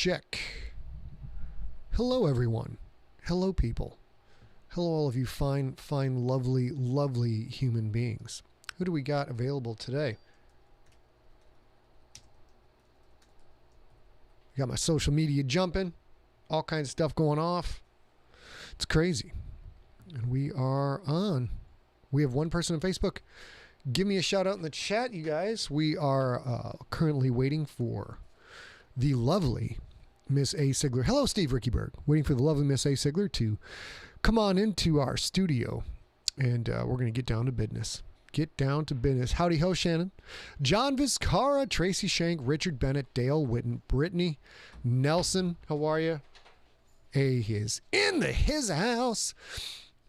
check. Hello, everyone. Hello, people. Hello, all of you fine, lovely, lovely human beings. Who do we got available today? Got my social media jumping. All kinds of stuff going off. It's crazy. And we are on. We have one person on Facebook. Give me a shout out in the chat, you guys. We are currently waiting for the lovely Miss A. Sigler. Hello, Steve Rickyberg. Waiting for the lovely Miss A. Sigler to come on into our studio. And we're going to get down to business. Get down to business. Howdy ho, Shannon. John Vizcara, Tracy Shank, Richard Bennett, Dale Witten, Brittany, Nelson. How are you? A is in his house.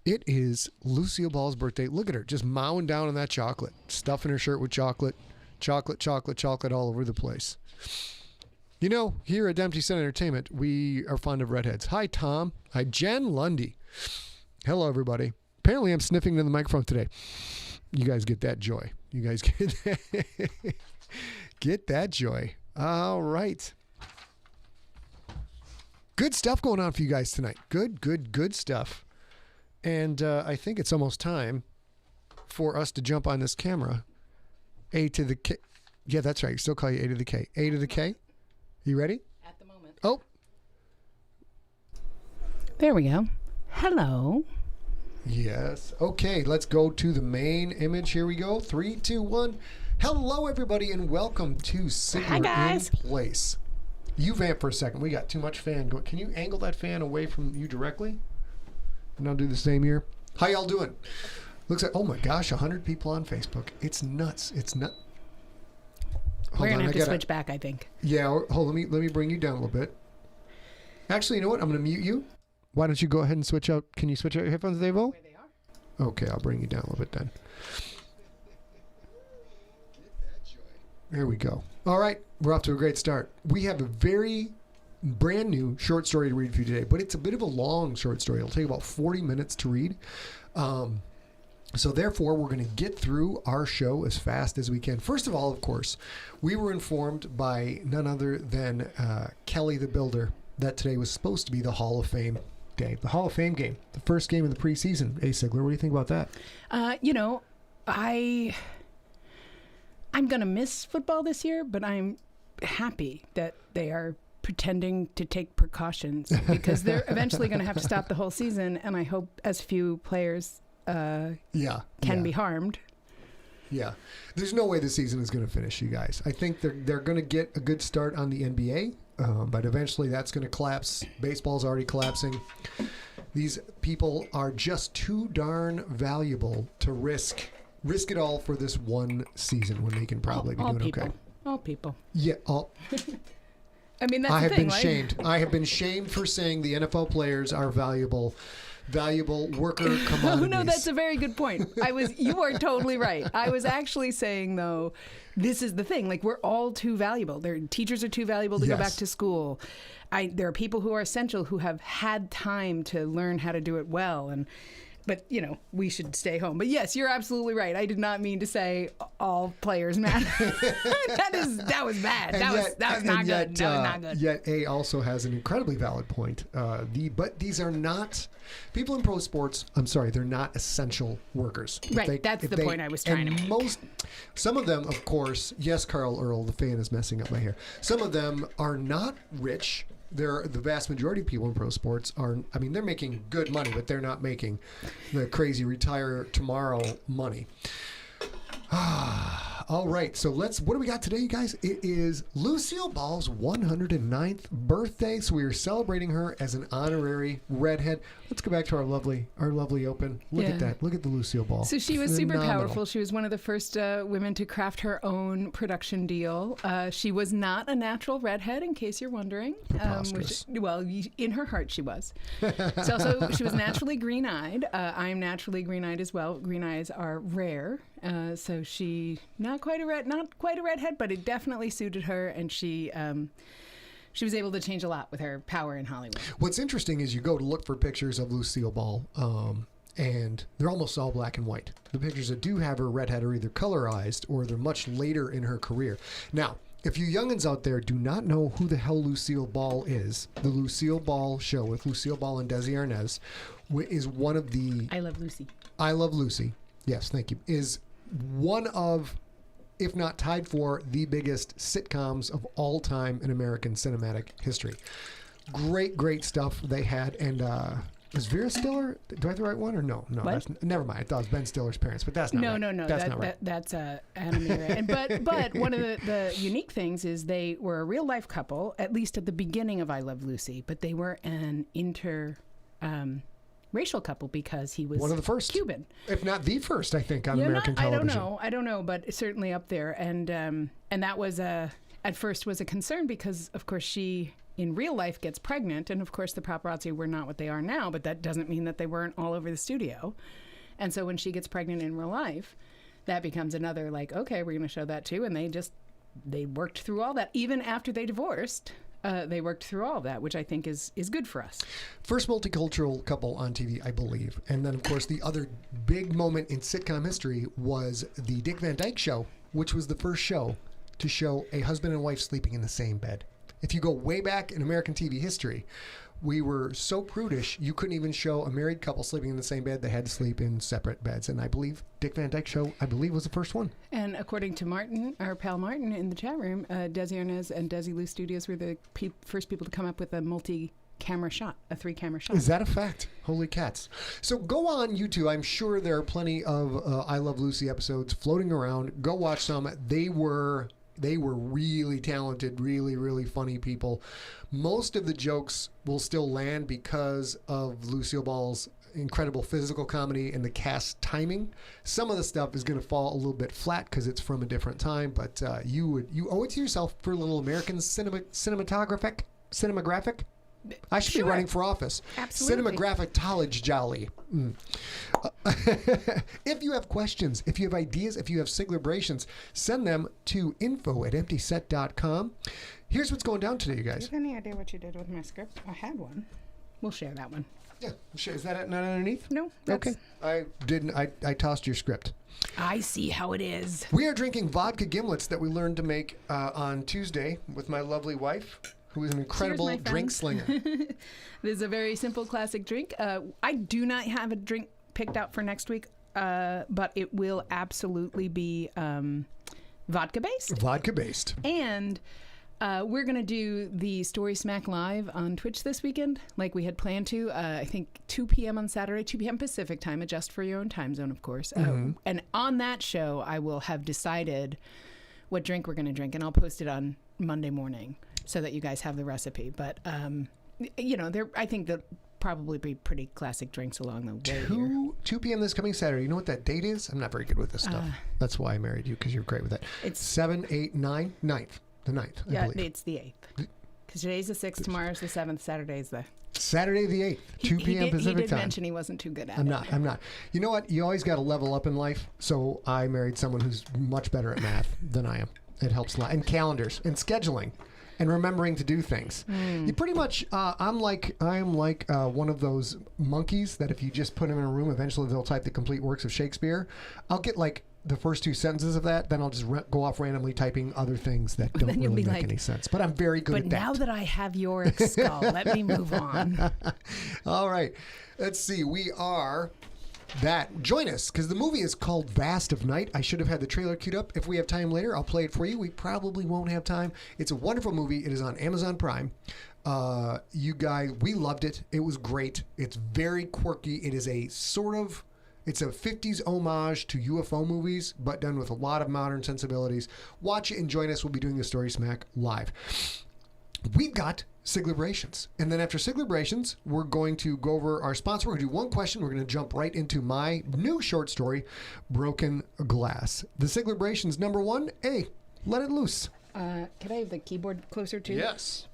It is Lucile Ball's birthday. Look at her, just mowing down on that chocolate. Stuffing her shirt with chocolate. Chocolate all over the place. You know, here at Empty Center Entertainment, we are fond of redheads. Hi, Tom. Hi, Jen Lundy. Hello, everybody. Apparently, I'm sniffing into the microphone today. You guys get that joy. You guys get that joy. All right. Good stuff going on for you guys tonight. Good stuff. And I think it's almost time for us to jump on this camera. A to the K. Yeah, that's right. Still call you A to the K. A to the K. You ready? At the moment. Oh. There we go. Hello. Yes. Okay, let's go to the main image. Here we go. 3, 2, 1. Hello, everybody, and welcome to SIGLERinPLACE. You vamp for a second. We got too much fan going. Can you angle that fan away from you directly? And I'll do the same here. How y'all doing? Looks like, oh my gosh, 100 people on Facebook. It's nuts. It's nuts. We're going to have to switch back, I think. Yeah, hold, let me bring you down a little bit. Actually, you know what? I'm going to mute you. Why don't you go ahead and switch out? Can you switch out your headphones, Dave-O? Where they are. Okay, I'll bring you down a little bit then. There we go. All right, we're off to a great start. We have a very brand new short story to read for you today, but it's a bit of a long short story. It'll take about 40 minutes to read. So therefore, we're going to get through our show as fast as we can. First of all, of course, we were informed by none other than Kelly the Builder that today was supposed to be the Hall of Fame day. The Hall of Fame game, the first game of the preseason. Hey, Sigler, what do you think about that? You know, I'm going to miss football this year, but I'm happy that they are pretending to take precautions because they're eventually going to have to stop the whole season, and I hope as few players can be harmed. Yeah. There's no way the season is going to finish, you guys. I think they're going to get a good start on the NBA, but eventually that's going to collapse. Baseball's already collapsing. These people are just too darn valuable to risk it all for this one season when they can probably be doing okay. All people. Yeah, all. I mean, that's I the have thing, been right? shamed. I have been shamed for saying the NFL players are valuable worker commodities. No, that's a very good point. You are totally right. I was actually saying, though, this is the thing. Like, we're all too valuable. Teachers are too valuable to go back to school. There are people who are essential who have had time to learn how to do it well. But, you know, we should stay home. But yes, you're absolutely right. I did not mean to say all players matter. that was bad. That was not good. That was not good. Yet A also has an incredibly valid point. But these are not people in pro sports. I'm sorry, they're not essential workers. Right. That's the point I was trying to make. Some of them, of course, yes, Carl Earl, the fan is messing up my hair. Some of them are not rich. The vast majority of people in pro sports they're making good money, but they're not making the crazy retire tomorrow money. All right, so what do we got today, you guys? It is Lucile Ball's 109th birthday, so we are celebrating her as an honorary redhead. Let's go back to our lovely open. Look at that. Look at the Lucile Ball. So she was super powerful. She was one of the first women to craft her own production deal. She was not a natural redhead, in case you're wondering. In her heart, she was. She was naturally green-eyed. I'm naturally green-eyed as well. Green eyes are rare. So she not quite a redhead, but it definitely suited her, and she was able to change a lot with her power in Hollywood. What's interesting is you go to look for pictures of Lucile Ball, and they're almost all black and white. The pictures that do have her redhead are either colorized or they're much later in her career. Now, If you youngins out there do not know who the hell Lucile Ball is, the Lucile Ball show with Lucile Ball and Desi Arnaz is one of the... I Love Lucy. I Love Lucy. Yes, thank you. Is one of, if not tied for, the biggest sitcoms of all time in American cinematic history. Great, great stuff they had. And is Vera Stiller, do I have the right one or no? No, that's, never mind. I thought it was Ben Stiller's parents, but that's not right. No. That's not right. That's Anna Mira. But one of the unique things is they were a real life couple, at least at the beginning of I Love Lucy, but they were an racial couple because he was one of the first Cuban, if not the first, I think, on American television. I don't know, but certainly up there. And that was at first was a concern because, of course, she in real life gets pregnant, and of course the paparazzi were not what they are now, but that doesn't mean that they weren't all over the studio. And so when she gets pregnant in real life, that becomes another like, okay, we're going to show that too. And they worked through all that even after they divorced. They worked through all that, which I think is good for us. First multicultural couple on TV, I believe. And then, of course, the other big moment in sitcom history was the Dick Van Dyke Show, which was the first show to show a husband and wife sleeping in the same bed. If you go way back in American TV history, we were so prudish, you couldn't even show a married couple sleeping in the same bed. They had to sleep in separate beds. And I believe Dick Van Dyke Show, was the first one. And according to Martin, our pal Martin in the chat room, Desi Arnaz and Desi Lou Studios were the first people to come up with a multi-camera shot, a 3-camera shot. Is that a fact? Holy cats. So go on YouTube. I'm sure there are plenty of I Love Lucy episodes floating around. Go watch some. They were really talented, really, really funny people. Most of the jokes will still land because of Lucille Ball's incredible physical comedy and the cast timing. Some of the stuff is going to fall a little bit flat because it's from a different time, but you owe it to yourself for a little American cinematographic. I should be running for office. Absolutely. Cinematographic jolly. If you have questions, if you have ideas, if you have Siglebrations, send them to info@emptyset.com. Here's what's going down today, you guys. Do you have any idea what you did with my script? I had one. We'll share that one. Yeah, sure. Is that not underneath? No. Okay. I didn't. I tossed your script. I see how it is. We are drinking vodka gimlets that we learned to make on Tuesday with my lovely wife, who is an incredible drink slinger. This is a very simple classic drink. I do not have a drink picked out for next week, but it will absolutely be vodka-based. Vodka-based. And we're going to do the Story Smack Live on Twitch this weekend, like we had planned to. I think 2 p.m. on Saturday, 2 p.m. Pacific time. Adjust for your own time zone, of course. And on that show, I will have decided what drink we're going to drink, and I'll post it on Monday morning so that you guys have the recipe. But, I think there'll probably be pretty classic drinks along the way here. 2 p.m. this coming Saturday. You know what that date is? I'm not very good with this stuff. That's why I married you, because you're great with that. It's 7, 8, 9, 9th. The 9th, I believe. It's the 8th. Because today's the 6th, tomorrow's the 7th, Saturday's the... Saturday the 8th, 2 p.m. Pacific time. He did mention he wasn't too good at it. I'm not. You know what? You always got to level up in life. So I married someone who's much better at math than I am. It helps a lot. And calendars and scheduling and remembering to do things. You pretty much, I'm like one of those monkeys that if you just put them in a room, eventually they'll type the complete works of Shakespeare. I'll get like the first 2 sentences of that, then I'll just go off randomly typing other things that don't really make any sense. But I'm very good at that. But now that I have your skull, let me move on. All right. Let's see. We are that. Join us, because the movie is called Vast of Night. I should have had the trailer queued up. If we have time later, I'll play it for you. We probably won't have time. It's a wonderful movie. It is on Amazon Prime. You guys, we loved it. It was great. It's very quirky. It is it's a 50s homage to UFO movies, but done with a lot of modern sensibilities. Watch it and join us. We'll be doing the Story Smack live. We've got Siglebrations. And then after Siglebrations, we're going to go over our sponsor. We're going to do one question. We're going to jump right into my new short story, Broken Glass. The Siglebrations number 1, let it loose. Can I have the keyboard closer to you? Yes.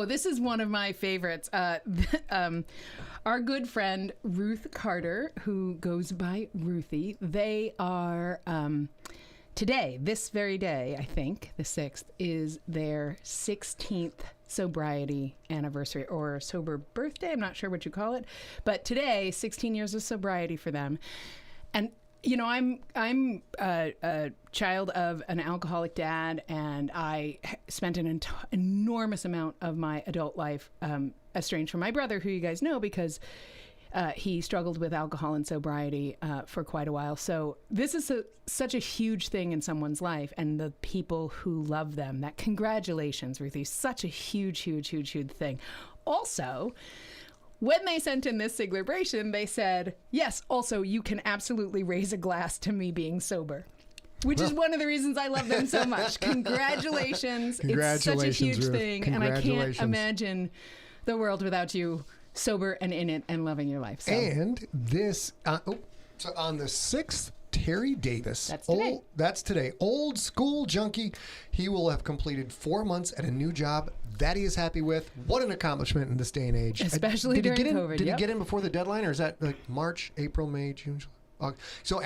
This is one of my favorites. Our good friend Ruth Carter, who goes by Ruthie, they are today, this very day, I think, the 6th, is their 16th sobriety anniversary or sober birthday. I'm not sure what you call it. But today, 16 years of sobriety for them. And I'm a child of an alcoholic dad, and I spent an enormous amount of my adult life estranged from my brother, who you guys know because he struggled with alcohol and sobriety for quite a while. So this is such a huge thing in someone's life, and the people who love them. That congratulations, Ruthie! Such a huge thing. Also, when they sent in this Siglerbration, they said, yes, also, you can absolutely raise a glass to me being sober, which is one of the reasons I love them so much. Congratulations. It's such a huge Ruth. thing, and I can't imagine the world without you sober and in it and loving your life. So. And this, so on the 6th, Terry Davis. That's today. Old school junkie. He will have completed 4 months at a new job that he is happy with. What an accomplishment in this day and age. Especially during COVID. Did he get in before the deadline, or is that like March, April, May, June? So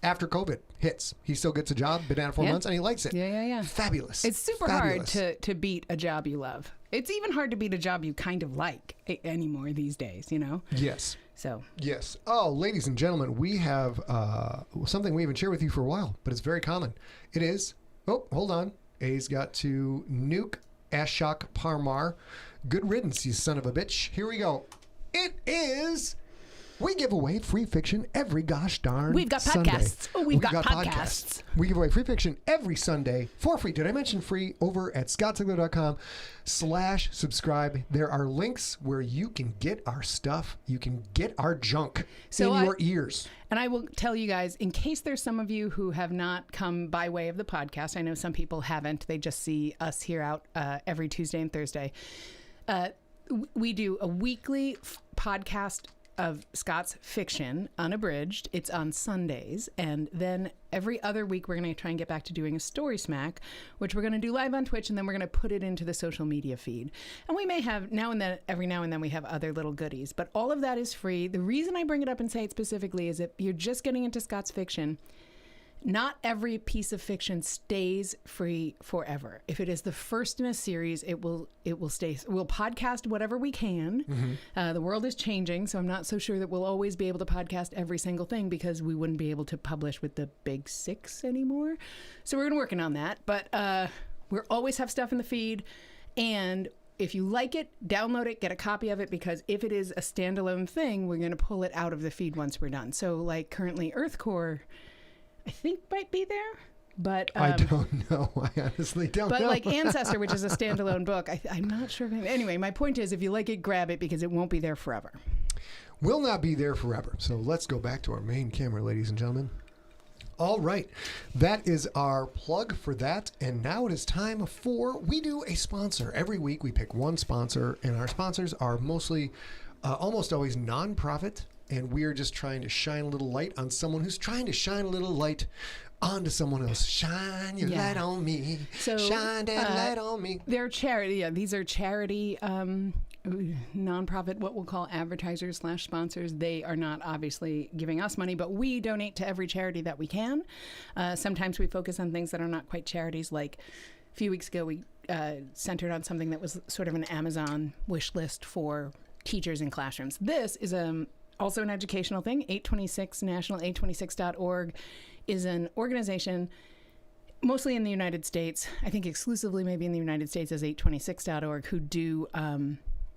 after COVID hits, he still gets a job, been at it 4 months, and he likes it. Yeah. Fabulous. It's super hard to beat a job you love. It's even hard to beat a job you kind of like anymore these days, you know? Yes. So. Yes. Oh, ladies and gentlemen, we have something we haven't shared with you for a while, but it's very common. It is, hold on. A's got to nuke Ashok Parmar. Good riddance, you son of a bitch. Here we go. It is... We give away free fiction every gosh darn We've got Sunday. Podcasts. Oh, we've got podcasts. We give away free fiction every Sunday for free. Did I mention free? Over at ScottSigler.com/subscribe. There are links where you can get our stuff. You can get our junk in your ears. And I will tell you guys, in case there's some of you who have not come by way of the podcast, I know some people haven't. They just see us here out every Tuesday and Thursday. We do a weekly podcast of Scott's fiction, unabridged. It's on Sundays. And then every other week, we're going to try and get back to doing a Story Smack, which we're going to do live on Twitch, and then we're going to put it into the social media feed. And we may have, every now and then, we have other little goodies. But all of that is free. The reason I bring it up and say it specifically is that you're just getting into Scott's fiction. Not every piece of fiction stays free forever. If it is the first in a series, it will stay. We'll podcast whatever we can. Mm-hmm. The world is changing, so I'm not so sure that we'll always be able to podcast every single thing because we wouldn't be able to publish with the big 6 anymore. So we're working on that. But we'll always have stuff in the feed. And if you like it, download it, get a copy of it, because if it is a standalone thing, we're going to pull it out of the feed once we're done. So like currently Earthcore, I think might be there, but I don't know. I honestly don't know. But like Ancestor, which is a standalone book, I'm not sure. Anyway, my point is, if you like it, grab it, because it won't be there forever. Will not be there forever. So let's go back to our main camera, ladies and gentlemen. All right, that is our plug for that, and now it is time for we do a sponsor every week. We pick one sponsor, and our sponsors are mostly, almost always nonprofit. And we're just trying to shine a little light on someone who's trying to shine a little light onto someone else. Shine your light on me. So, shine that light on me. They're charity. Yeah, these are charity nonprofit, what we'll call advertisers/sponsors. They are not obviously giving us money, but we donate to every charity that we can. Sometimes we focus on things that are not quite charities. Like a few weeks ago, we centered on something that was sort of an Amazon wish list for teachers in classrooms. This is also an educational thing. 826 National, 826.org is an organization mostly in the United States, I think exclusively maybe in the United States as 826.org, who do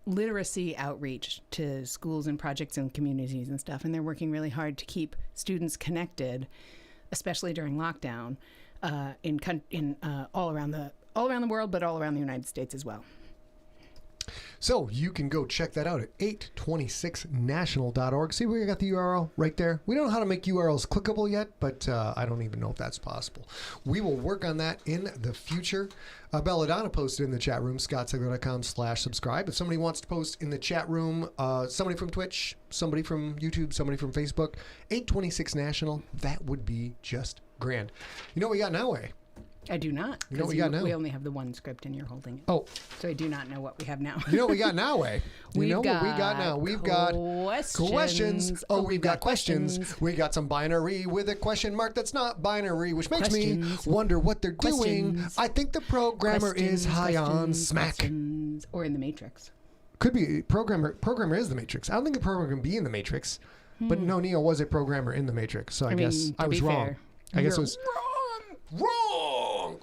literacy outreach to schools and projects and communities and stuff. And they're working really hard to keep students connected, especially during lockdown, in all around the world, but all around the United States as well. So you can go check that out at 826national.org. See, we got the URL right there. We don't know how to make URLs clickable yet, but I don't even know if that's possible. We will work on that in the future. Belladonna posted in the chat room, ScottSigler.com/subscribe. If somebody wants to post in the chat room, somebody from Twitch, somebody from YouTube, somebody from Facebook, 826 National, that would be just grand. You know what we got now, eh? I do not. You know what we got now? We only have the one script and you're holding it. Oh. So I do not know what we have now. You know what we got now, eh? What we got now? We've got questions. Oh, we've got questions. We got some binary with a question mark that's not binary, which makes me wonder what they're doing. I think the programmer is high on smack. Or in the Matrix. Could be. Programmer is the Matrix. I don't think the programmer can be in the Matrix. But no, Neo was a programmer in the Matrix, so I guess I was wrong. I guess it was wrong.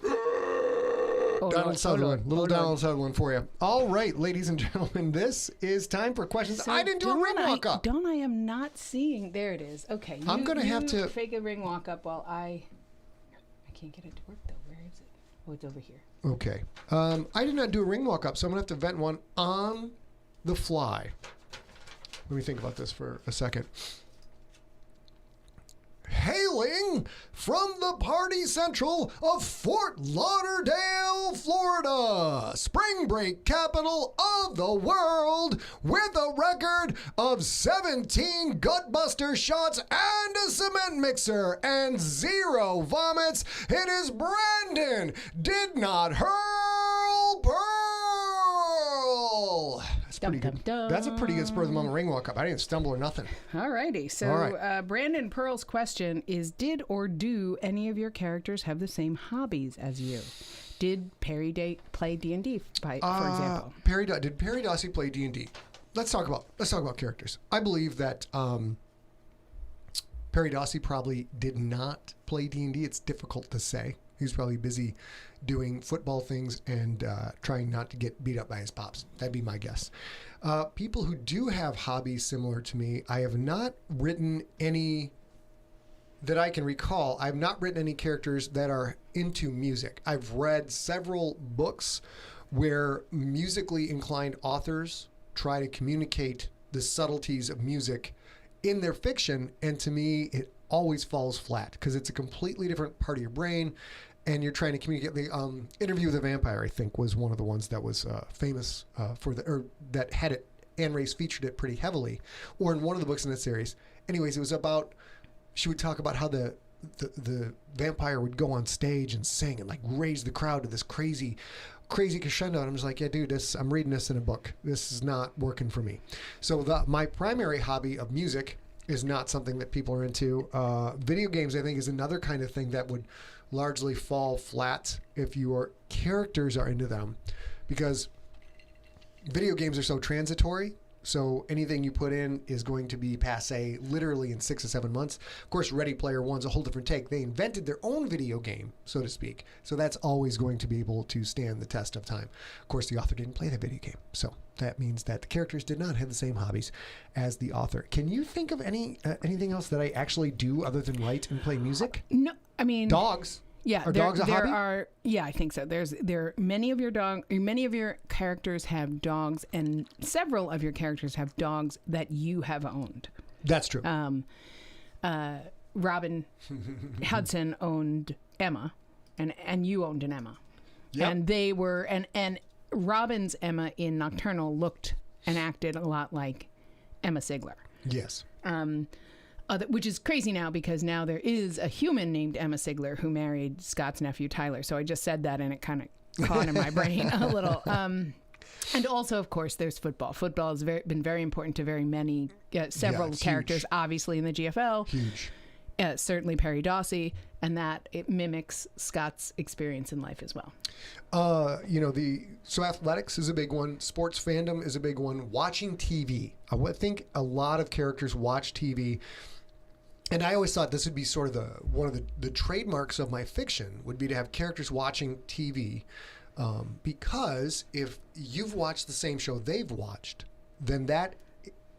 Donald Sutherland, little Donald Sutherland for you. All right, ladies and gentlemen, this is time for questions. So I didn't do a ring walk up. I am not seeing. There it is. Okay, I'm gonna have to fake a ring walk up while I can't get it to work though. Where is it? Oh, it's over here. Okay. I did not do a ring walk up, so I'm gonna have to vent one on the fly. Let me think about this for a second. Hailing from the party central of Fort Lauderdale, Florida, spring break capital of the world, with a record of 17 gutbuster shots and a cement mixer and 0 vomits, it is Brandon Did Not Hurl Pearl. Pretty good. That's a pretty good spur of the moment ring walk up. I didn't stumble or nothing. All righty. So Brandon Pearl's question is, did or do any of your characters have the same hobbies as you? Did Perry play D&D, for example? Did Perry Dawsey play D&D? Let's talk about characters. I believe that Perry Dawsey probably did not play D&D. It's difficult to say. He was probably busy doing football things and trying not to get beat up by his pops. That'd be my guess. People who do have hobbies similar to me, I have not written any that I can recall. I've not written any characters that are into music. I've read several books where musically inclined authors try to communicate the subtleties of music in their fiction, and to me, it always falls flat because it's a completely different part of your brain, and you're trying to communicate. The Interview with a Vampire, I think, was one of the ones that was famous that had it. Anne Rice featured it pretty heavily, or in one of the books in that series. Anyways, it was about, she would talk about how the vampire would go on stage and sing and like raise the crowd to this crazy crescendo, and I'm just like, yeah, dude, I'm reading this in a book. This is not working for me. So my primary hobby of music is not something that people are into. Video games, I think, is another kind of thing that would largely fall flat if your characters are into them, because video games are so transitory. So anything you put in is going to be passé literally in 6 or 7 months. Of course, Ready Player One's a whole different take. They invented their own video game, so to speak. So that's always going to be able to stand the test of time. Of course, the author didn't play the video game. So that means that the characters did not have the same hobbies as the author. Can you think of anything else that I actually do other than write and play music? No, I mean... Dogs. Yeah, are dogs a hobby? Yeah, I think so. Many of your characters have dogs, and several of your characters have dogs that you have owned. That's true. Robin Hudson owned Emma, and you owned an Emma. Yep. And they were and Robin's Emma in Nocturnal looked and acted a lot like Emma Sigler. Yes. Which is crazy now, because now there is a human named Emma Sigler who married Scott's nephew Tyler. So I just said that and it kind of caught in my brain a little. And also, of course, there's football. Football has been very important to very many, several characters, huge. Obviously in the GFL. Huge. Certainly Perry Dawsey, and that it mimics Scott's experience in life as well. So athletics is a big one. Sports fandom is a big one. Watching TV. I think a lot of characters watch TV. And I always thought this would be sort of one of the trademarks of my fiction would be to have characters watching TV, because if you've watched the same show they've watched, then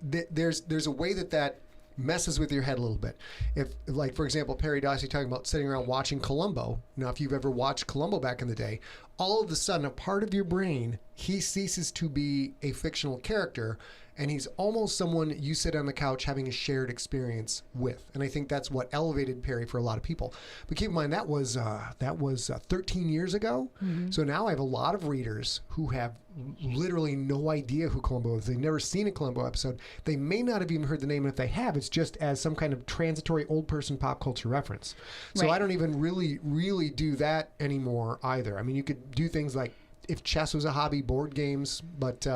there's a way that messes with your head a little bit. If, like, for example, Perry Dawsey talking about sitting around watching Columbo. Now, if you've ever watched Columbo back in the day, all of a sudden, a part of your brain, he ceases to be a fictional character, and he's almost someone you sit on the couch having a shared experience with. And I think that's what elevated Perry for a lot of people. But keep in mind, that was 13 years ago. Mm-hmm. So now I have a lot of readers who have literally no idea who Columbo is. They've never seen a Columbo episode. They may not have even heard the name, and if they have, it's just as some kind of transitory old person pop culture reference. So right. I don't even really do that anymore either. I mean, you could do things like, if chess was a hobby, board games, but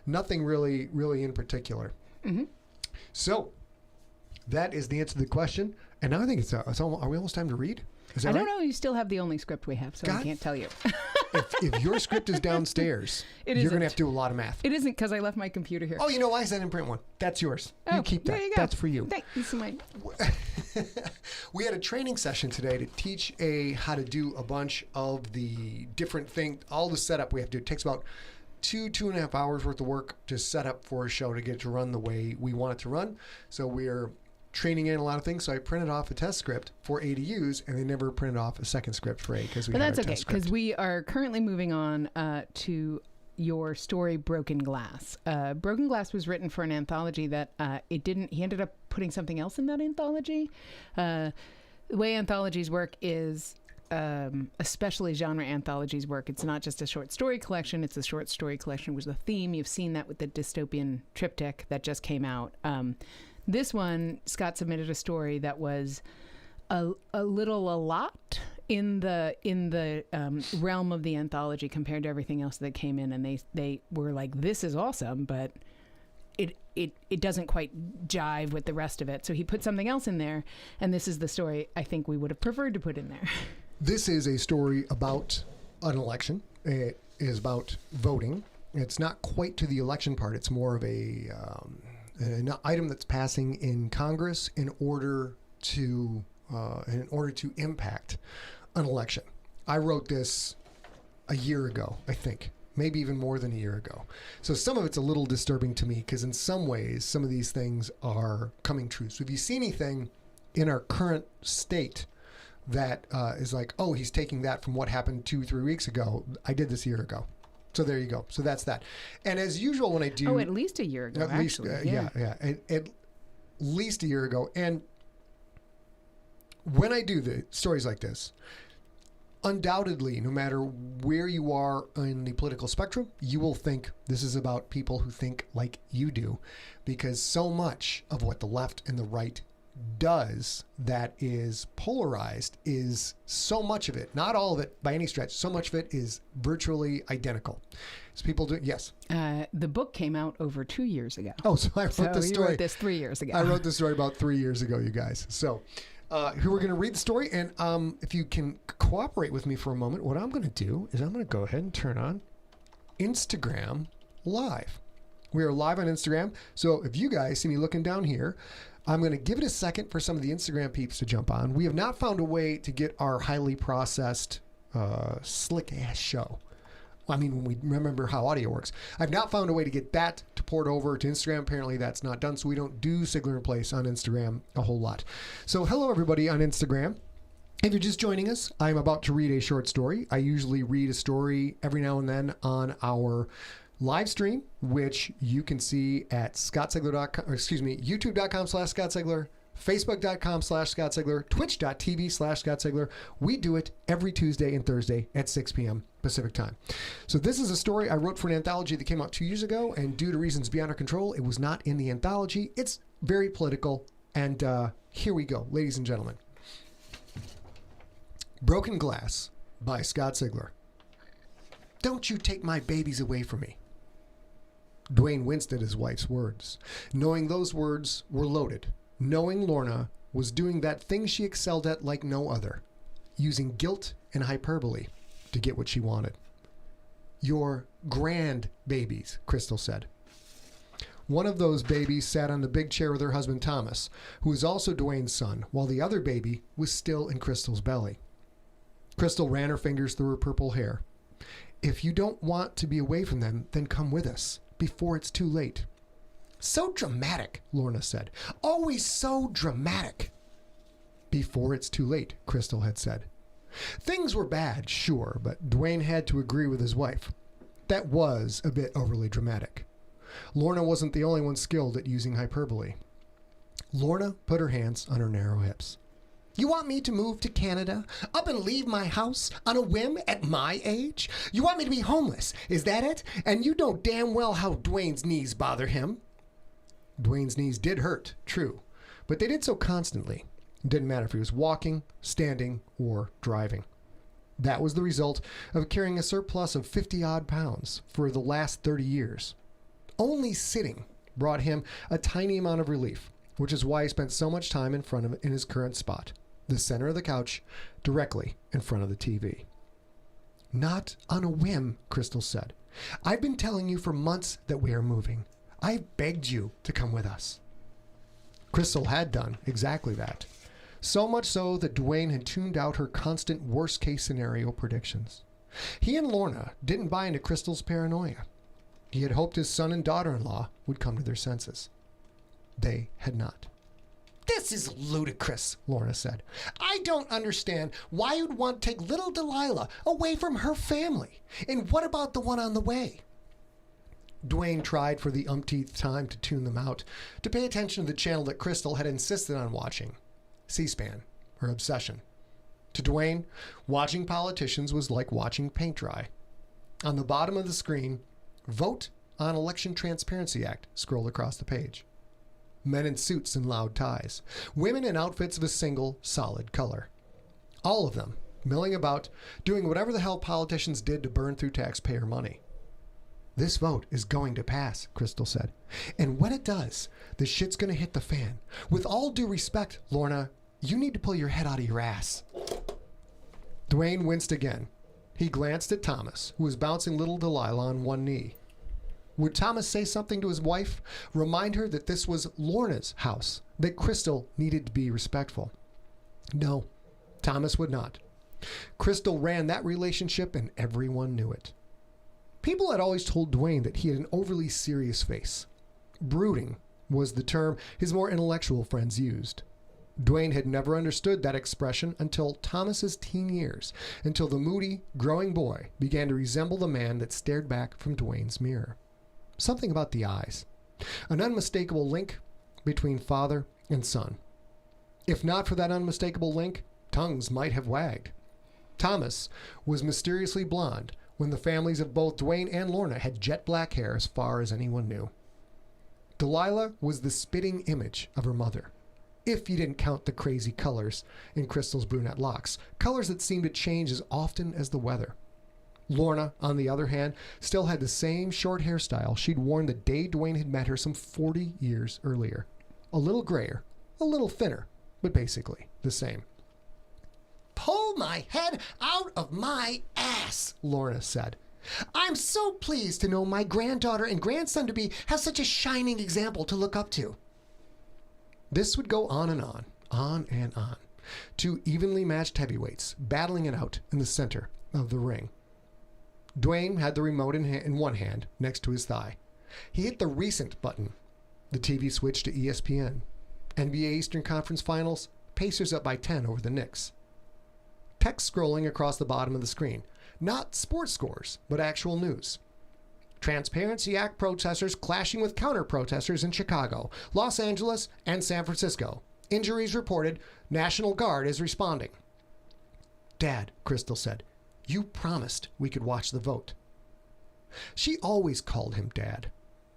nothing really in particular. Mm-hmm. So that is the answer to the question. And now I think it's almost, are we almost time to read? Is that I don't know. You still have the only script we have, so I can't tell you. if your script is downstairs, you're going to have to do a lot of math. It isn't because I left my computer here. Oh, you know why? I didn't print one. That's yours. Oh, you keep that. There you go. That's for you. Thanks, mine. We had a training session today to teach how to do a bunch of the different things, all the setup we have to do. It takes about 2.5 hours worth of work to set up for a show to get it to run the way we want it to run. So we're training in a lot of things. So I printed off a test script for A to use, and they never printed off a second script for A because we had that's our okay, test script. because we are currently moving on to your story, Broken Glass. Broken Glass was written for an anthology that he ended up putting something else in that anthology. The way anthologies work is, especially genre anthologies work, it's not just a short story collection, it's a short story collection with a theme. You've seen that with the dystopian triptych that just came out. This one, Scott submitted a story that was a lot in the realm of the anthology compared to everything else that came in, and they were like, this is awesome, but it doesn't quite jive with the rest of it. So he put something else in there, and this is the story I think we would have preferred to put in there. This is a story about an election. It is about voting. It's not quite to the election part. It's more of an item that's passing in Congress in order to impact an election. I wrote this a year ago, I think, maybe even more than a year ago. So some of it's a little disturbing to me because in some ways, some of these things are coming true. So if you see anything in our current state that is like, oh, he's taking that from what happened 2-3 weeks ago, I did this a year ago. So there you go. So that's that. And as usual, when I do... Oh, at least a year ago, actually. Yeah. At least a year ago. And when I do the stories like this, undoubtedly, no matter where you are in the political spectrum, you will think this is about people who think like you do. Because so much of what the left and the right does that is polarized is so much of it, not all of it by any stretch, so much of it is virtually identical. So people do, yes. The book came out over 2 years ago. Oh, so I wrote this story. You wrote this 3 years ago. I wrote this story about 3 years ago, you guys. So who we're going to read the story, and if you can cooperate with me for a moment, what I'm going to do is I'm going to go ahead and turn on Instagram Live. We are live on Instagram, so if you guys see me looking down here, I'm going to give it a second for some of the Instagram peeps to jump on. We have not found a way to get our highly processed, slick-ass show. I mean, when we remember how audio works. I've not found a way to get that to port over to Instagram. Apparently, that's not done, so we don't do SIGLERinPLACE on Instagram a whole lot. So hello, everybody on Instagram. If you're just joining us, I'm about to read a short story. I usually read a story every now and then on our live stream, which you can see at youtube.com/ScottSigler, Facebook.com/ScottSigler, Twitch.tv/ScottSigler. We do it every Tuesday and Thursday at 6 p.m. Pacific time. So this is a story I wrote for an anthology that came out 2 years ago, and due to reasons beyond our control, it was not in the anthology. It's very political, and here we go, ladies and gentlemen. Broken Glass by Scott Sigler. Don't you take my babies away from me. Dwayne winced at his wife's words, knowing those words were loaded, knowing Lorna was doing that thing she excelled at like no other, using guilt and hyperbole to get what she wanted. Your grand babies, Crystal said. One of those babies sat on the big chair with her husband Thomas, who was also Dwayne's son, while the other baby was still in Crystal's belly. Crystal ran her fingers through her purple hair. If you don't want to be away from them, then come with us, before it's too late. So dramatic, Lorna said. Always so dramatic. Before it's too late, Crystal had said. Things were bad, sure, but Dwayne had to agree with his wife. That was a bit overly dramatic. Lorna wasn't the only one skilled at using hyperbole. Lorna put her hands on her narrow hips. You want me to move to Canada, up and leave my house on a whim at my age? You want me to be homeless, is that it? And you know damn well how Dwayne's knees bother him. Dwayne's knees did hurt, true, but they did so constantly. It didn't matter if he was walking, standing, or driving. That was the result of carrying a surplus of 50-odd pounds for the last 30 years. Only sitting brought him a tiny amount of relief, which is why he spent so much time in his current spot, the center of the couch, directly in front of the TV. Not on a whim, Crystal said. I've been telling you for months that we are moving. I've begged you to come with us. Crystal had done exactly that. So much so that Dwayne had tuned out her constant worst-case scenario predictions. He and Lorna didn't buy into Crystal's paranoia. He had hoped his son and daughter-in-law would come to their senses. They had not. This is ludicrous, Lorna said. I don't understand why you'd want to take little Delilah away from her family. And what about the one on the way? Dwayne tried for the umpteenth time to tune them out, to pay attention to the channel that Crystal had insisted on watching. C-SPAN, her obsession. To Dwayne, watching politicians was like watching paint dry. On the bottom of the screen, Vote on Election Transparency Act scrolled across the page. Men in suits and loud ties. Women in outfits of a single, solid color. All of them milling about, doing whatever the hell politicians did to burn through taxpayer money. This vote is going to pass, Crystal said. And when it does, the shit's going to hit the fan. With all due respect, Lorna, you need to pull your head out of your ass. Dwayne winced again. He glanced at Thomas, who was bouncing little Delilah on one knee. Would Thomas say something to his wife? Remind her that this was Lorna's house, that Crystal needed to be respectful. No, Thomas would not. Crystal ran that relationship and everyone knew it. People had always told Dwayne that he had an overly serious face. Brooding was the term his more intellectual friends used. Dwayne had never understood that expression until Thomas's teen years, until the moody, growing boy began to resemble the man that stared back from Dwayne's mirror. Something about the eyes. An unmistakable link between father and son. If not for that unmistakable link, tongues might have wagged. Thomas was mysteriously blonde when the families of both Dwayne and Lorna had jet black hair as far as anyone knew. Delilah was the spitting image of her mother, if you didn't count the crazy colors in Crystal's brunette locks, colors that seemed to change as often as the weather. Lorna, on the other hand, still had the same short hairstyle she'd worn the day Dwayne had met her some 40 years earlier. A little grayer, a little thinner, but basically the same. Pull my head out of my ass, Lorna said. I'm so pleased to know my granddaughter and grandson-to-be have such a shining example to look up to. This would go on and on, two evenly matched heavyweights battling it out in the center of the ring. Dwayne had the remote in one hand next to his thigh. He hit the recent button. The TV switched to ESPN. NBA Eastern Conference Finals, Pacers up by 10 over the Knicks. Text scrolling across the bottom of the screen. Not sports scores, but actual news. Transparency Act protesters clashing with counter-protesters in Chicago, Los Angeles, and San Francisco. Injuries reported. National Guard is responding. Dad, Crystal said, you promised we could watch the vote. She always called him Dad.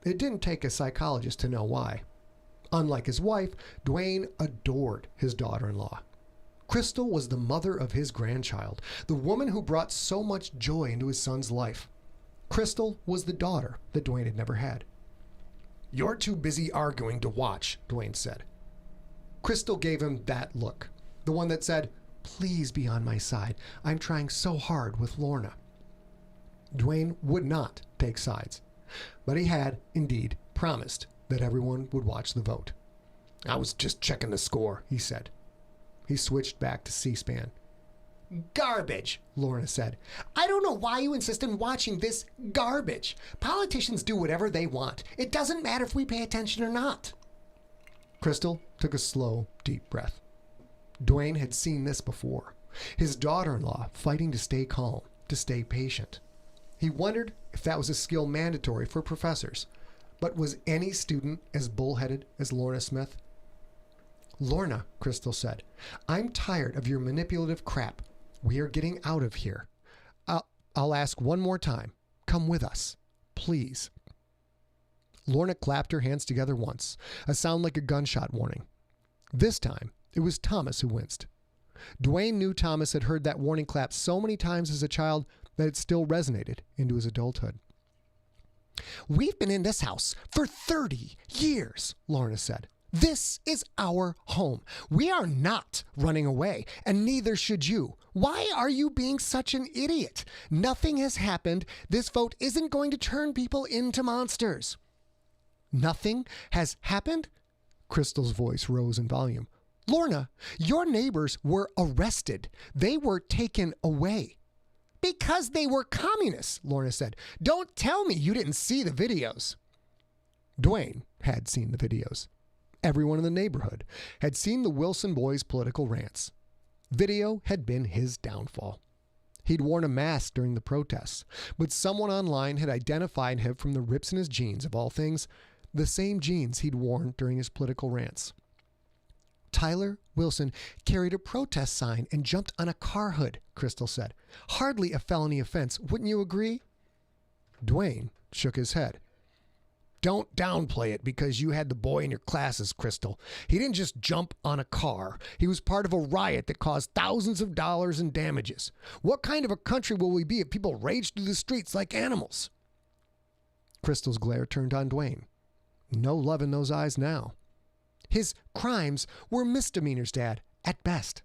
It didn't take a psychologist to know why. Unlike his wife, Dwayne adored his daughter-in-law. Crystal was the mother of his grandchild, the woman who brought so much joy into his son's life. Crystal was the daughter that Dwayne had never had. You're too busy arguing to watch, Dwayne said. Crystal gave him that look, the one that said, please be on my side. I'm trying so hard with Lorna. Dwayne would not take sides, but he had, indeed, promised that everyone would watch the vote. I was just checking the score, he said. He switched back to C-SPAN. Garbage, Lorna said. I don't know why you insist on watching this garbage. Politicians do whatever they want. It doesn't matter if we pay attention or not. Crystal took a slow, deep breath. Dwayne had seen this before. His daughter-in-law fighting to stay calm, to stay patient. He wondered if that was a skill mandatory for professors. But was any student as bullheaded as Lorna Smith? Lorna, Crystal said, I'm tired of your manipulative crap. We are getting out of here. I'll ask one more time. Come with us, please. Lorna clapped her hands together once, a sound like a gunshot warning. This time, it was Thomas who winced. Dwayne knew Thomas had heard that warning clap so many times as a child that it still resonated into his adulthood. We've been in this house for 30 years, Lorna said. This is our home. We are not running away, and neither should you. Why are you being such an idiot? Nothing has happened. This vote isn't going to turn people into monsters. Nothing has happened? Crystal's voice rose in volume. Lorna, your neighbors were arrested. They were taken away. Because they were communists, Lorna said. Don't tell me you didn't see the videos. Dwayne had seen the videos. Everyone in the neighborhood had seen the Wilson boys' political rants. Video had been his downfall. He'd worn a mask during the protests, but someone online had identified him from the rips in his jeans, of all things, the same jeans he'd worn during his political rants. Tyler Wilson carried a protest sign and jumped on a car hood, Crystal said. Hardly a felony offense, wouldn't you agree? Dwayne shook his head. Don't downplay it because you had the boy in your classes, Crystal. He didn't just jump on a car. He was part of a riot that caused thousands of dollars in damages. What kind of a country will we be if people rage through the streets like animals? Crystal's glare turned on Dwayne. No love in those eyes now. His crimes were misdemeanors, Dad, at best.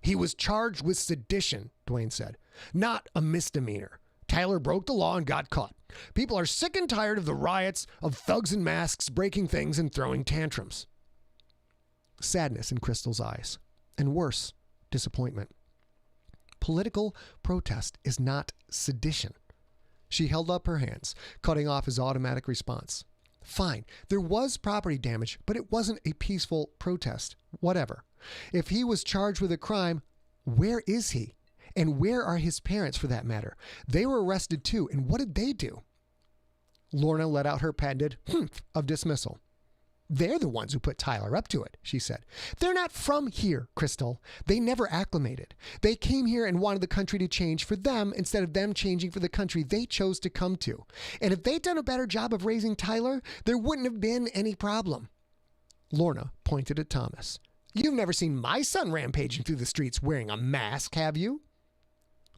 He was charged with sedition, Dwayne said. Not a misdemeanor. Tyler broke the law and got caught. People are sick and tired of the riots, of thugs in masks breaking things and throwing tantrums. Sadness in Crystal's eyes, and worse, disappointment. Political protest is not sedition. She held up her hands, cutting off his automatic response. Fine, there was property damage, but it wasn't a peaceful protest. Whatever. If he was charged with a crime, where is he? And where are his parents, for that matter? They were arrested too, and what did they do? Lorna let out her patented humph of dismissal. They're the ones who put Tyler up to it, she said. They're not from here, Crystal. They never acclimated. They came here and wanted the country to change for them instead of them changing for the country they chose to come to. And if they'd done a better job of raising Tyler, there wouldn't have been any problem. Lorna pointed at Thomas. You've never seen my son rampaging through the streets wearing a mask, have you?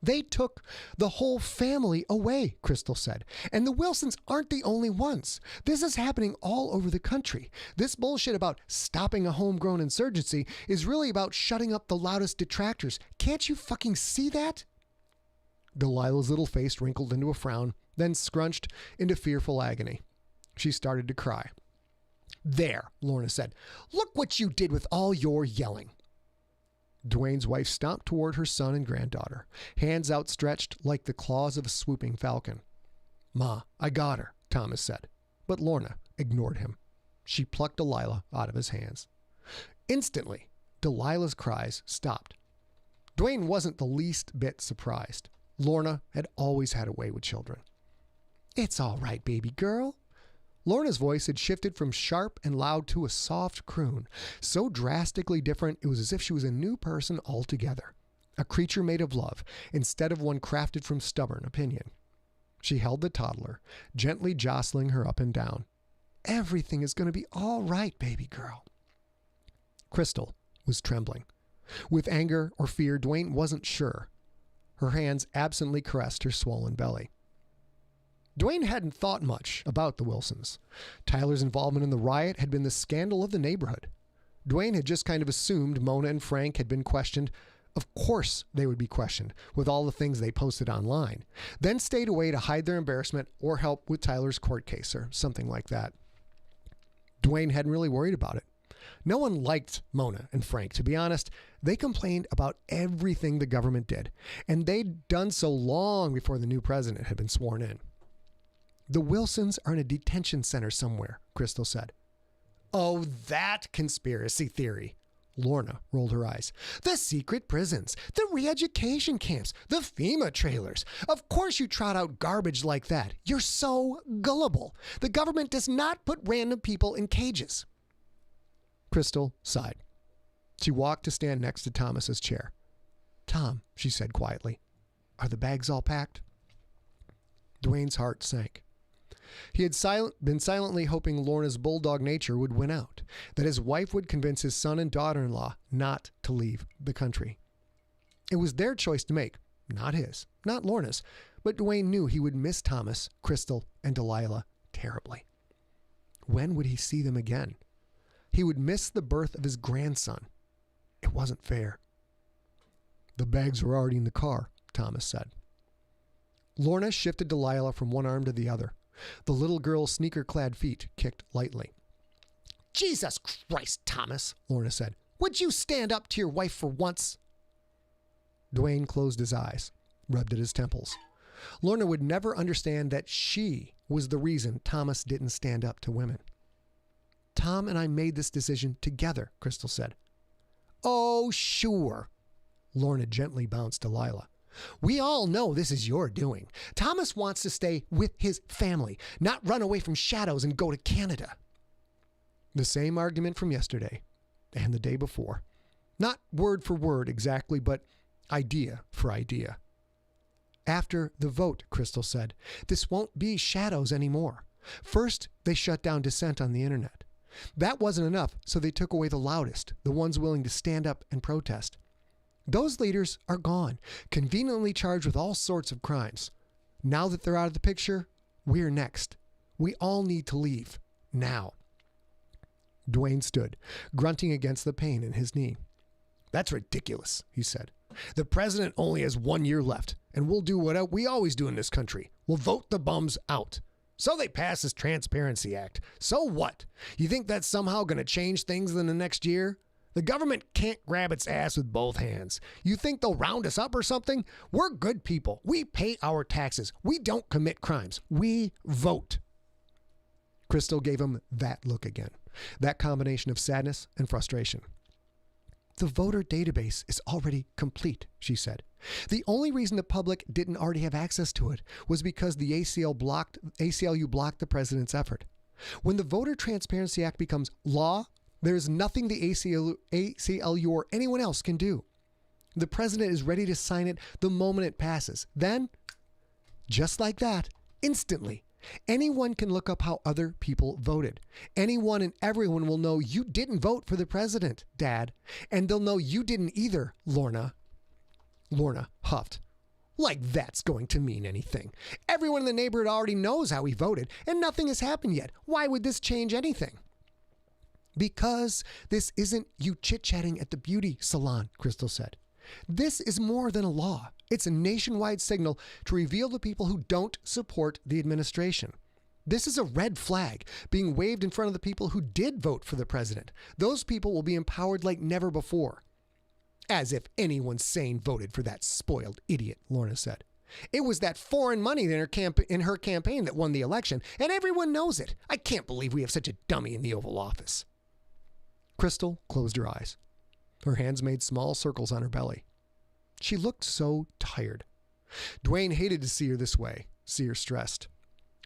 They took the whole family away, Crystal said. And the Wilsons aren't the only ones. This is happening all over the country. This bullshit about stopping a homegrown insurgency is really about shutting up the loudest detractors. Can't you fucking see that? Delilah's little face wrinkled into a frown, then scrunched into fearful agony. She started to cry. There, Lorna said. Look what you did with all your yelling. Dwayne's wife stomped toward her son and granddaughter, hands outstretched like the claws of a swooping falcon. Ma, I got her, Thomas said, but Lorna ignored him. She plucked Delilah out of his hands. Instantly, Delilah's cries stopped. Dwayne wasn't the least bit surprised. Lorna had always had a way with children. It's all right, baby girl. Lorna's voice had shifted from sharp and loud to a soft croon, so drastically different it was as if she was a new person altogether, a creature made of love instead of one crafted from stubborn opinion. She held the toddler, gently jostling her up and down. Everything is going to be all right, baby girl. Crystal was trembling. With anger or fear, Dwayne wasn't sure. Her hands absently caressed her swollen belly. Dwayne hadn't thought much about the Wilsons. Tyler's involvement in the riot had been the scandal of the neighborhood. Dwayne had just kind of assumed Mona and Frank had been questioned. Of course they would be questioned with all the things they posted online, then stayed away to hide their embarrassment or help with Tyler's court case or something like that. Dwayne hadn't really worried about it. No one liked Mona and Frank. To be honest, they complained about everything the government did, and they'd done so long before the new president had been sworn in. The Wilsons are in a detention center somewhere, Crystal said. Oh, that conspiracy theory. Lorna rolled her eyes. The secret prisons, the re-education camps, the FEMA trailers. Of course you trot out garbage like that. You're so gullible. The government does not put random people in cages. Crystal sighed. She walked to stand next to Thomas's chair. Tom, she said quietly, are the bags all packed? Dwayne's heart sank. He had been silently hoping Lorna's bulldog nature would win out, that his wife would convince his son and daughter-in-law not to leave the country. It was their choice to make, not his, not Lorna's, but Dwayne knew he would miss Thomas, Crystal, and Delilah terribly. When would he see them again? He would miss the birth of his grandson. It wasn't fair. The bags were already in the car, Thomas said. Lorna shifted Delilah from one arm to the other. The little girl's sneaker-clad feet kicked lightly. Jesus Christ, Thomas, Lorna said. Would you stand up to your wife for once? Dwayne closed his eyes, rubbed at his temples. Lorna would never understand that she was the reason Thomas didn't stand up to women. Tom and I made this decision together, Crystal said. Oh, sure. Lorna gently bounced Delilah. We all know this is your doing. Thomas wants to stay with his family, not run away from shadows and go to Canada. The same argument from yesterday and the day before. Not word for word exactly, but idea for idea. After the vote, Crystal said, this won't be shadows anymore. First, they shut down dissent on the internet. That wasn't enough, so they took away the loudest, the ones willing to stand up and protest. Those leaders are gone, conveniently charged with all sorts of crimes. Now that they're out of the picture, we're next. We all need to leave, now. Dwayne stood, grunting against the pain in his knee. That's ridiculous, he said. The president only has 1 year left, and we'll do what we always do in this country. We'll vote the bums out. So they pass this Transparency Act. So what? You think that's somehow going to change things in the next year? The government can't grab its ass with both hands. You think they'll round us up or something? We're good people. We pay our taxes. We don't commit crimes. We vote. Crystal gave him that look again, that combination of sadness and frustration. The voter database is already complete, she said. The only reason the public didn't already have access to it was because the ACLU blocked the president's effort. When the Voter Transparency Act becomes law, there is nothing the ACLU or anyone else can do. The president is ready to sign it the moment it passes. Then, just like that, instantly, anyone can look up how other people voted. Anyone and everyone will know you didn't vote for the president, Dad. And they'll know you didn't either, Lorna. Lorna huffed. Like that's going to mean anything. Everyone in the neighborhood already knows how he voted, and nothing has happened yet. Why would this change anything? Because this isn't you chit-chatting at the beauty salon, Crystal said. This is more than a law. It's a nationwide signal to reveal the people who don't support the administration. This is a red flag being waved in front of the people who did vote for the president. Those people will be empowered like never before. As if anyone sane voted for that spoiled idiot, Lorna said. It was that foreign money in her campaign that won the election, and everyone knows it. I can't believe we have such a dummy in the Oval Office. Crystal closed her eyes. Her hands made small circles on her belly. She looked so tired. Dwayne hated to see her this way, see her stressed.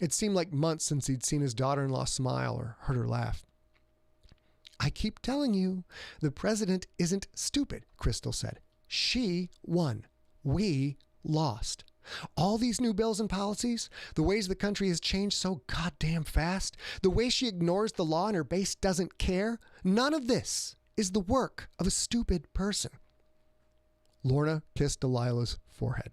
It seemed like months since he'd seen his daughter-in-law smile or heard her laugh. I keep telling you, the president isn't stupid, Crystal said. She won. We lost. All these new bills and policies, the ways the country has changed so goddamn fast, the way she ignores the law and her base doesn't care, none of this is the work of a stupid person. Lorna kissed Delilah's forehead.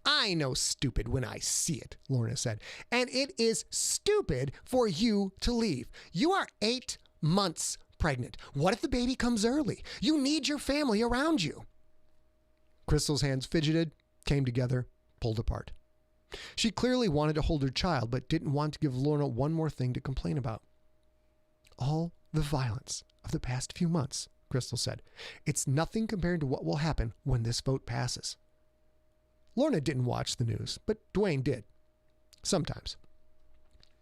I know stupid when I see it, Lorna said, and it is stupid for you to leave. You are 8 months pregnant. What if the baby comes early? You need your family around you. Crystal's hands fidgeted, came together, pulled apart. She clearly wanted to hold her child, but didn't want to give Lorna one more thing to complain about. All the violence of the past few months, Crystal said. It's nothing compared to what will happen when this vote passes. Lorna didn't watch the news, but Dwayne did. Sometimes.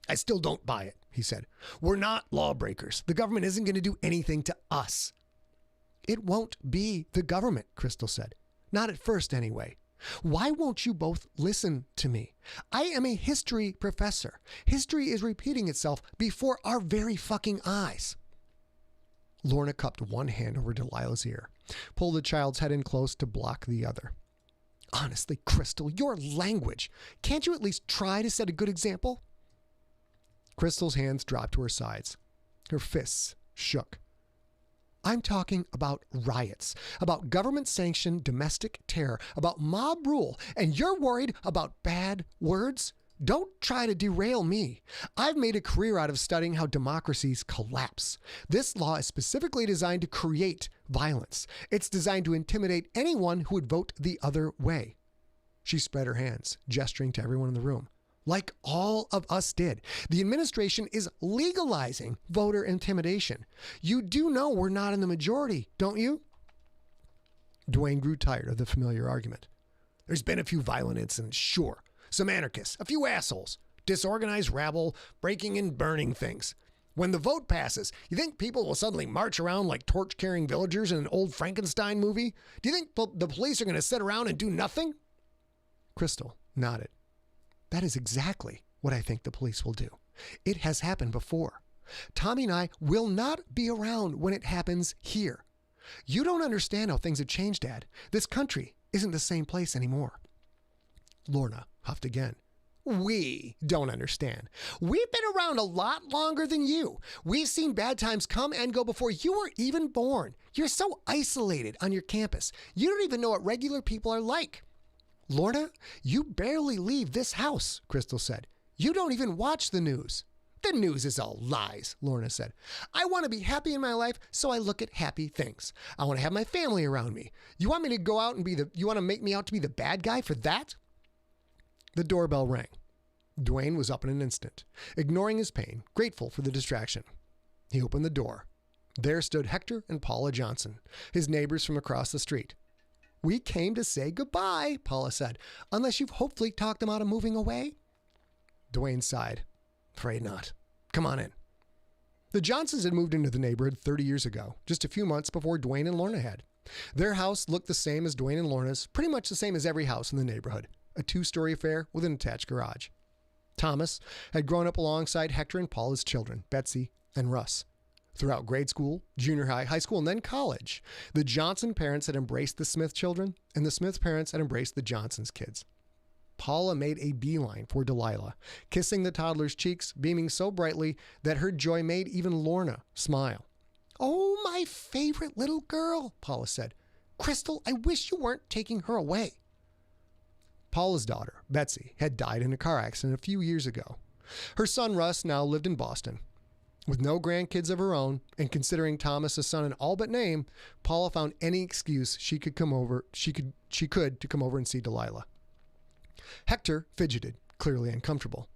I still don't buy it, he said. We're not lawbreakers. The government isn't going to do anything to us. It won't be the government, Crystal said. Not at first, anyway. Why won't you both listen to me? I am a history professor. History is repeating itself before our very fucking eyes. Lorna cupped one hand over Delilah's ear, pulled the child's head in close to block the other. Honestly, Crystal, your language. Can't you at least try to set a good example? Crystal's hands dropped to her sides. Her fists shook. I'm talking about riots, about government-sanctioned domestic terror, about mob rule, and you're worried about bad words? Don't try to derail me. I've made a career out of studying how democracies collapse. This law is specifically designed to create violence. It's designed to intimidate anyone who would vote the other way. She spread her hands, gesturing to everyone in the room. Like all of us did. The administration is legalizing voter intimidation. You do know we're not in the majority, don't you? Dwayne grew tired of the familiar argument. There's been a few violent incidents, sure. Some anarchists, a few assholes, disorganized rabble, breaking and burning things. When the vote passes, you think people will suddenly march around like torch-carrying villagers in an old Frankenstein movie? Do you think the police are going to sit around and do nothing? Crystal nodded. That is exactly what I think the police will do. It has happened before. Tommy and I will not be around when it happens here. You don't understand how things have changed, Dad. This country isn't the same place anymore. Lorna huffed again. We don't understand. We've been around a lot longer than you. We've seen bad times come and go before you were even born. You're so isolated on your campus. You don't even know what regular people are like. Lorna, you barely leave this house, Crystal said. You don't even watch the news. The news is all lies, Lorna said. I want to be happy in my life, so I look at happy things. I want to have my family around me. You want me to go out and you want to make me out to be the bad guy for that? The doorbell rang. Dwayne was up in an instant, ignoring his pain, grateful for the distraction. He opened the door. There stood Hector and Paula Johnson, his neighbors from across the street. We came to say goodbye, Paula said, unless you've hopefully talked them out of moving away. Dwayne sighed. Afraid not. Come on in. The Johnsons had moved into the neighborhood 30 years ago, just a few months before Dwayne and Lorna had. Their house looked the same as Dwayne and Lorna's, pretty much the same as every house in the neighborhood, a 2-story affair with an attached garage. Thomas had grown up alongside Hector and Paula's children, Betsy and Russ. Throughout grade school, junior high, high school, and then college, the Johnson parents had embraced the Smith children, and the Smith parents had embraced the Johnsons' kids. Paula made a beeline for Delilah, kissing the toddler's cheeks, beaming so brightly that her joy made even Lorna smile. Oh, my favorite little girl, Paula said. Crystal, I wish you weren't taking her away. Paula's daughter, Betsy, had died in a car accident a few years ago. Her son, Russ, now lived in Boston. With no grandkids of her own, and considering Thomas a son in all but name, Paula found any excuse she could to come over and see Delilah. Hector fidgeted, clearly uncomfortable.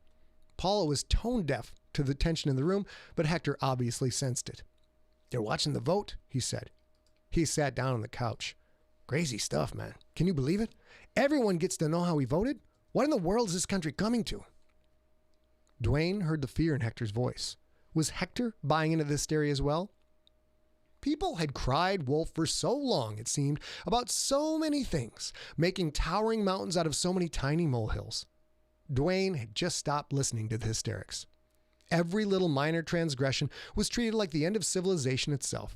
Paula was tone deaf to the tension in the room, but Hector obviously sensed it. They're watching the vote, he said. He sat down on the couch. Crazy stuff, man. Can you believe it? Everyone gets to know how he voted? What in the world is this country coming to? Dwayne heard the fear in Hector's voice. Was Hector buying into this hysteria as well? People had cried wolf for so long, it seemed, about so many things, making towering mountains out of so many tiny molehills. Dwayne had just stopped listening to the hysterics. Every little minor transgression was treated like the end of civilization itself.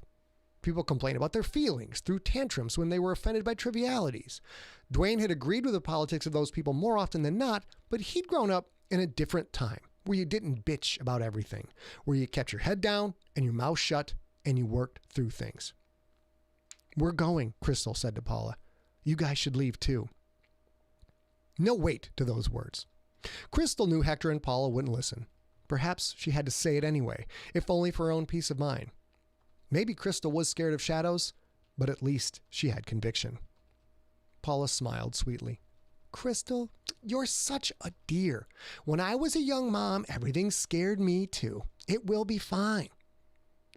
People complained about their feelings, threw tantrums when they were offended by trivialities. Dwayne had agreed with the politics of those people more often than not, but he'd grown up in a different time, where you didn't bitch about everything, where you kept your head down and your mouth shut and you worked through things. We're going, Crystal said to Paula. You guys should leave too. No weight to those words. Crystal knew Hector and Paula wouldn't listen. Perhaps she had to say it anyway, if only for her own peace of mind. Maybe Crystal was scared of shadows, but at least she had conviction. Paula smiled sweetly. Crystal, you're such a dear. When I was a young mom, everything scared me too. It will be fine.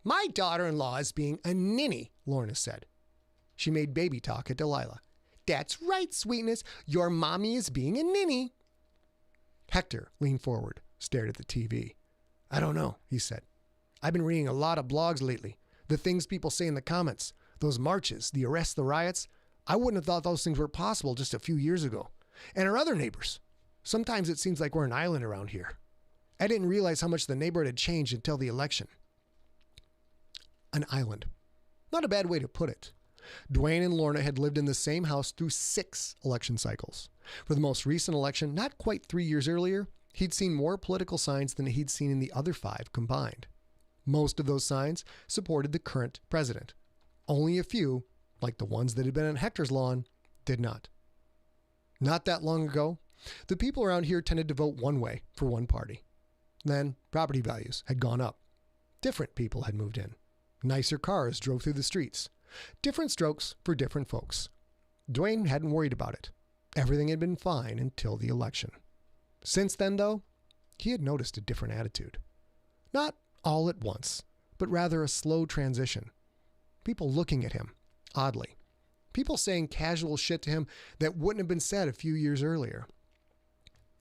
My daughter-in-law is being a ninny, Lorna said. She made baby talk at Delilah. That's right, sweetness. Your mommy is being a ninny. Hector leaned forward, stared at the TV. I don't know, he said. I've been reading a lot of blogs lately. The things people say in the comments, those marches, the arrests, the riots. I wouldn't have thought those things were possible just a few years ago. And our other neighbors. Sometimes it seems like we're an island around here. I didn't realize how much the neighborhood had changed until the election. An island. Not a bad way to put it. Dwayne and Lorna had lived in the same house through 6 election cycles. For the most recent election, not quite 3 years earlier, he'd seen more political signs than he'd seen in the other 5 combined. Most of those signs supported the current president. Only a few, like the ones that had been on Hector's lawn, did not. Not that long ago, The people around here tended to vote one way for one party. Then property values had gone up. Different people had moved in. Nicer cars drove through the streets. Different strokes for different folks. Dwayne hadn't worried about it. Everything had been fine until the election. Since then, though, he had noticed a different attitude. Not all at once, but rather a slow transition. People looking at him, oddly. People saying casual shit to him that wouldn't have been said a few years earlier.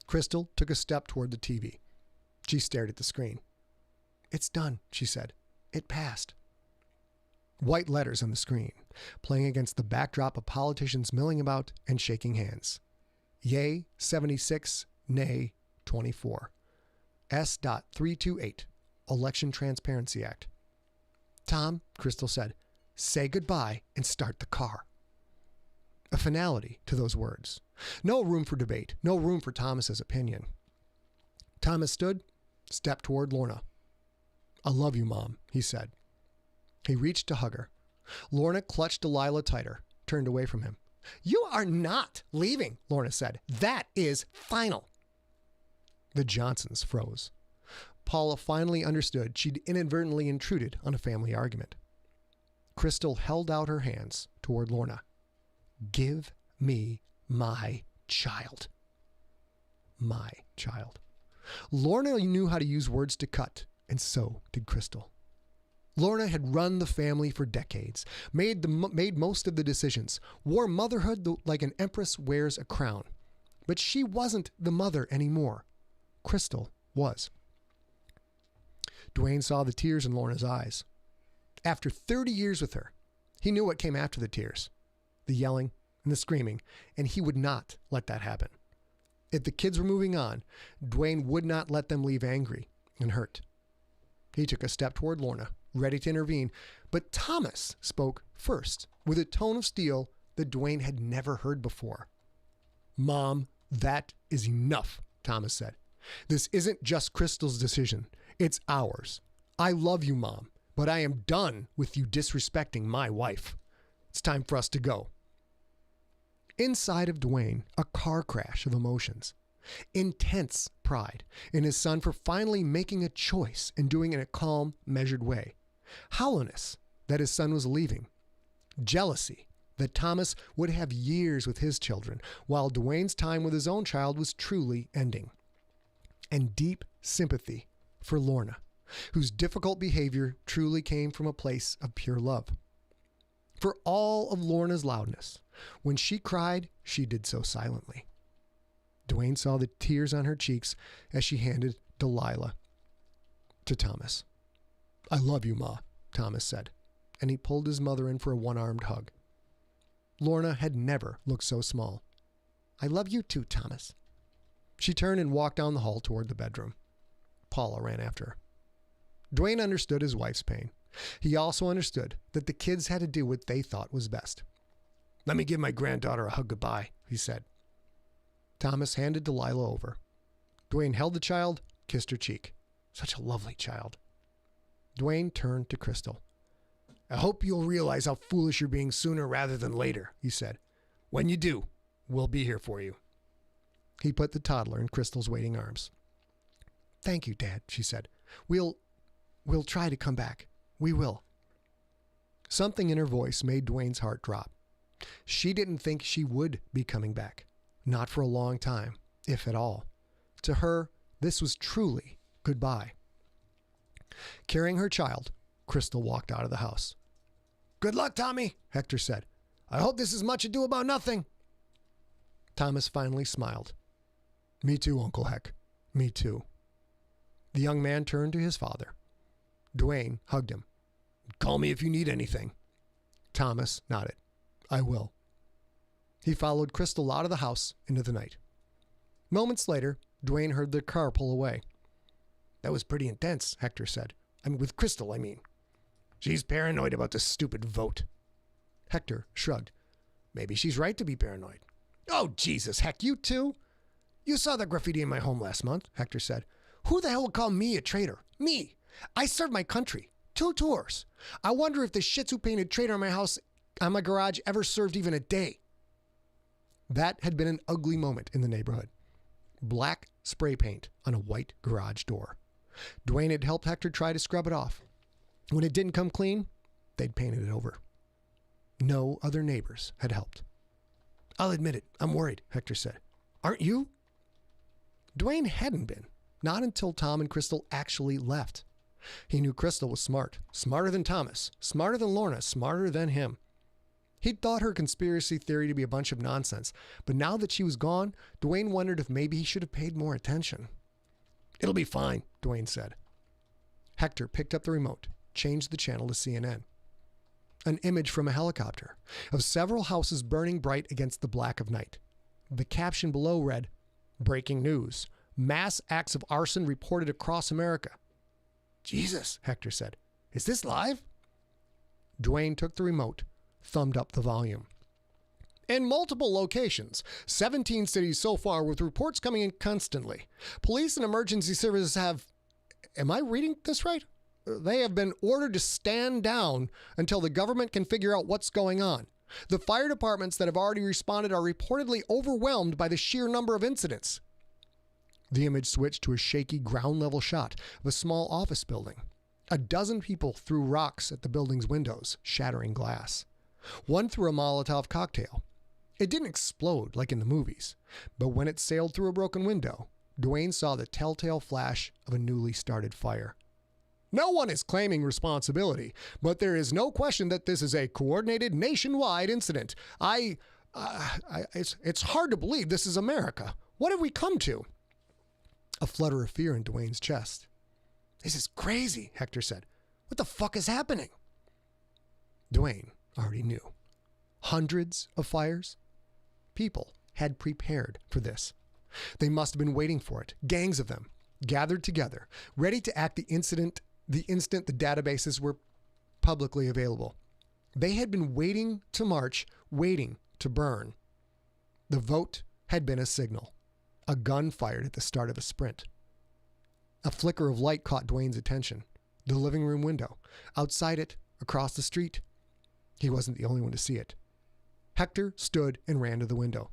Crystal took a step toward the TV. She stared at the screen. "It's done," she said. "It passed." White letters on the screen, playing against the backdrop of politicians milling about and shaking hands. Yay, 76, nay, 24. S.328, Election Transparency Act. "Tom," Crystal said, "say goodbye and start the car." A finality to those words. No room for debate, no room for Thomas's opinion. Thomas stepped toward Lorna. "I love you, Mom," he said. He reached to hug her. Lorna clutched Delilah tighter, turned away from him. "You are not leaving," Lorna said. "That is final." The Johnsons froze. Paula finally understood she'd inadvertently intruded on a family argument. Crystal held out her hands toward Lorna. "Give me my child." My child. Lorna knew how to use words to cut, and so did Crystal. Lorna had run the family for decades, made most of the decisions, wore motherhood like an empress wears a crown. But she wasn't the mother anymore. Crystal was. Dwayne saw the tears in Lorna's eyes. After 30 years with her, he knew what came after the tears. The yelling and the screaming, and he would not let that happen. If the kids were moving on, Dwayne would not let them leave angry and hurt. He took a step toward Lorna, ready to intervene, but Thomas spoke first, with a tone of steel that Dwayne had never heard before. "Mom, that is enough," Thomas said. "This isn't just Crystal's decision. It's ours. I love you, Mom, but I am done with you disrespecting my wife. It's time for us to go." Inside of Dwayne, a car crash of emotions. Intense pride in his son for finally making a choice and doing it in a calm, measured way. Hollowness that his son was leaving. Jealousy that Thomas would have years with his children, while Dwayne's time with his own child was truly ending. And deep sympathy for Lorna, whose difficult behavior truly came from a place of pure love. For all of Lorna's loudness, when she cried, she did so silently. Dwayne saw the tears on her cheeks as she handed Delilah to Thomas. "I love you, Ma," Thomas said, and he pulled his mother in for a one-armed hug. Lorna had never looked so small. "I love you too, Thomas." She turned and walked down the hall toward the bedroom. Paula ran after her. Dwayne understood his wife's pain. He also understood that the kids had to do what they thought was best. "Let me give my granddaughter a hug goodbye," he said. Thomas handed Delilah over. Dwayne held the child, kissed her cheek. Such a lovely child. Dwayne turned to Crystal. "I hope you'll realize how foolish you're being sooner rather than later," he said. "When you do, we'll be here for you." He put the toddler in Crystal's waiting arms. "Thank you, Dad," she said. We'll try to come back. We will." Something in her voice made Dwayne's heart drop. She didn't think she would be coming back. Not for a long time, if at all. To her, this was truly goodbye. Carrying her child, Crystal walked out of the house. "Good luck, Tommy," Hector said. "I hope this is much ado about nothing." Thomas finally smiled. "Me too, Uncle Heck. Me too." The young man turned to his father. Dwayne hugged him. "Call me if you need anything." Thomas nodded. "I will." He followed Crystal out of the house into the night. Moments later, Dwayne heard the car pull away. "That was pretty intense," Hector said. With Crystal, I mean. She's paranoid about this stupid vote." Hector shrugged. "Maybe she's right to be paranoid." "Oh, Jesus, Heck, you too?" "You saw the graffiti in my home last month," Hector said. "Who the hell would call me a traitor? Me! I served my country. 2 tours. I wonder if the shits who painted traitor on my house, on my garage, ever served even a day." That had been an ugly moment in the neighborhood. black spray paint on a white garage door. Dwayne had helped Hector try to scrub it off. When it didn't come clean, they'd painted it over. No other neighbors had helped. I'll admit it, I'm worried, Hector said. Aren't you? Dwayne hadn't been, not until Tom and Crystal actually left. He knew Crystal was smart, smarter than Thomas, smarter than Lorna, smarter than him. He'd thought her conspiracy theory to be a bunch of nonsense, but now that she was gone, Dwayne wondered if maybe he should have paid more attention. It'll be fine, Dwayne said. Hector picked up the remote, changed the channel to CNN. An image from a helicopter of several houses burning bright against the black of night. The caption below read, "Breaking news. Mass acts of arson reported across America." Jesus, Hector said. Is this live? Dwayne took the remote, thumbed up the volume. In multiple locations, 17 cities so far, with reports coming in constantly. Police and emergency services have... Am I reading this right? They have been ordered to stand down until the government can figure out what's going on. The fire departments that have already responded are reportedly overwhelmed by the sheer number of incidents. The image switched to a shaky ground-level shot of a small office building. A dozen people threw rocks at the building's windows, shattering glass. One threw a Molotov cocktail. It didn't explode like in the movies, but when it sailed through a broken window, Dwayne saw the telltale flash of a newly started fire. No one is claiming responsibility, but there is no question that this is a coordinated nationwide incident. It's hard to believe this is America. What have we come to? A flutter of fear in Dwayne's chest. This is crazy, Hector said. What the fuck is happening? Dwayne already knew. Hundreds of fires. People had prepared for this. They must have been waiting for it. Gangs of them, gathered together, ready to act the instant the databases were publicly available. They had been waiting to march, waiting to burn. The vote had been a signal. A gun fired at the start of a sprint. A flicker of light caught Dwayne's attention. The living room window. Outside it, across the street. He wasn't the only one to see it. Hector stood and ran to the window.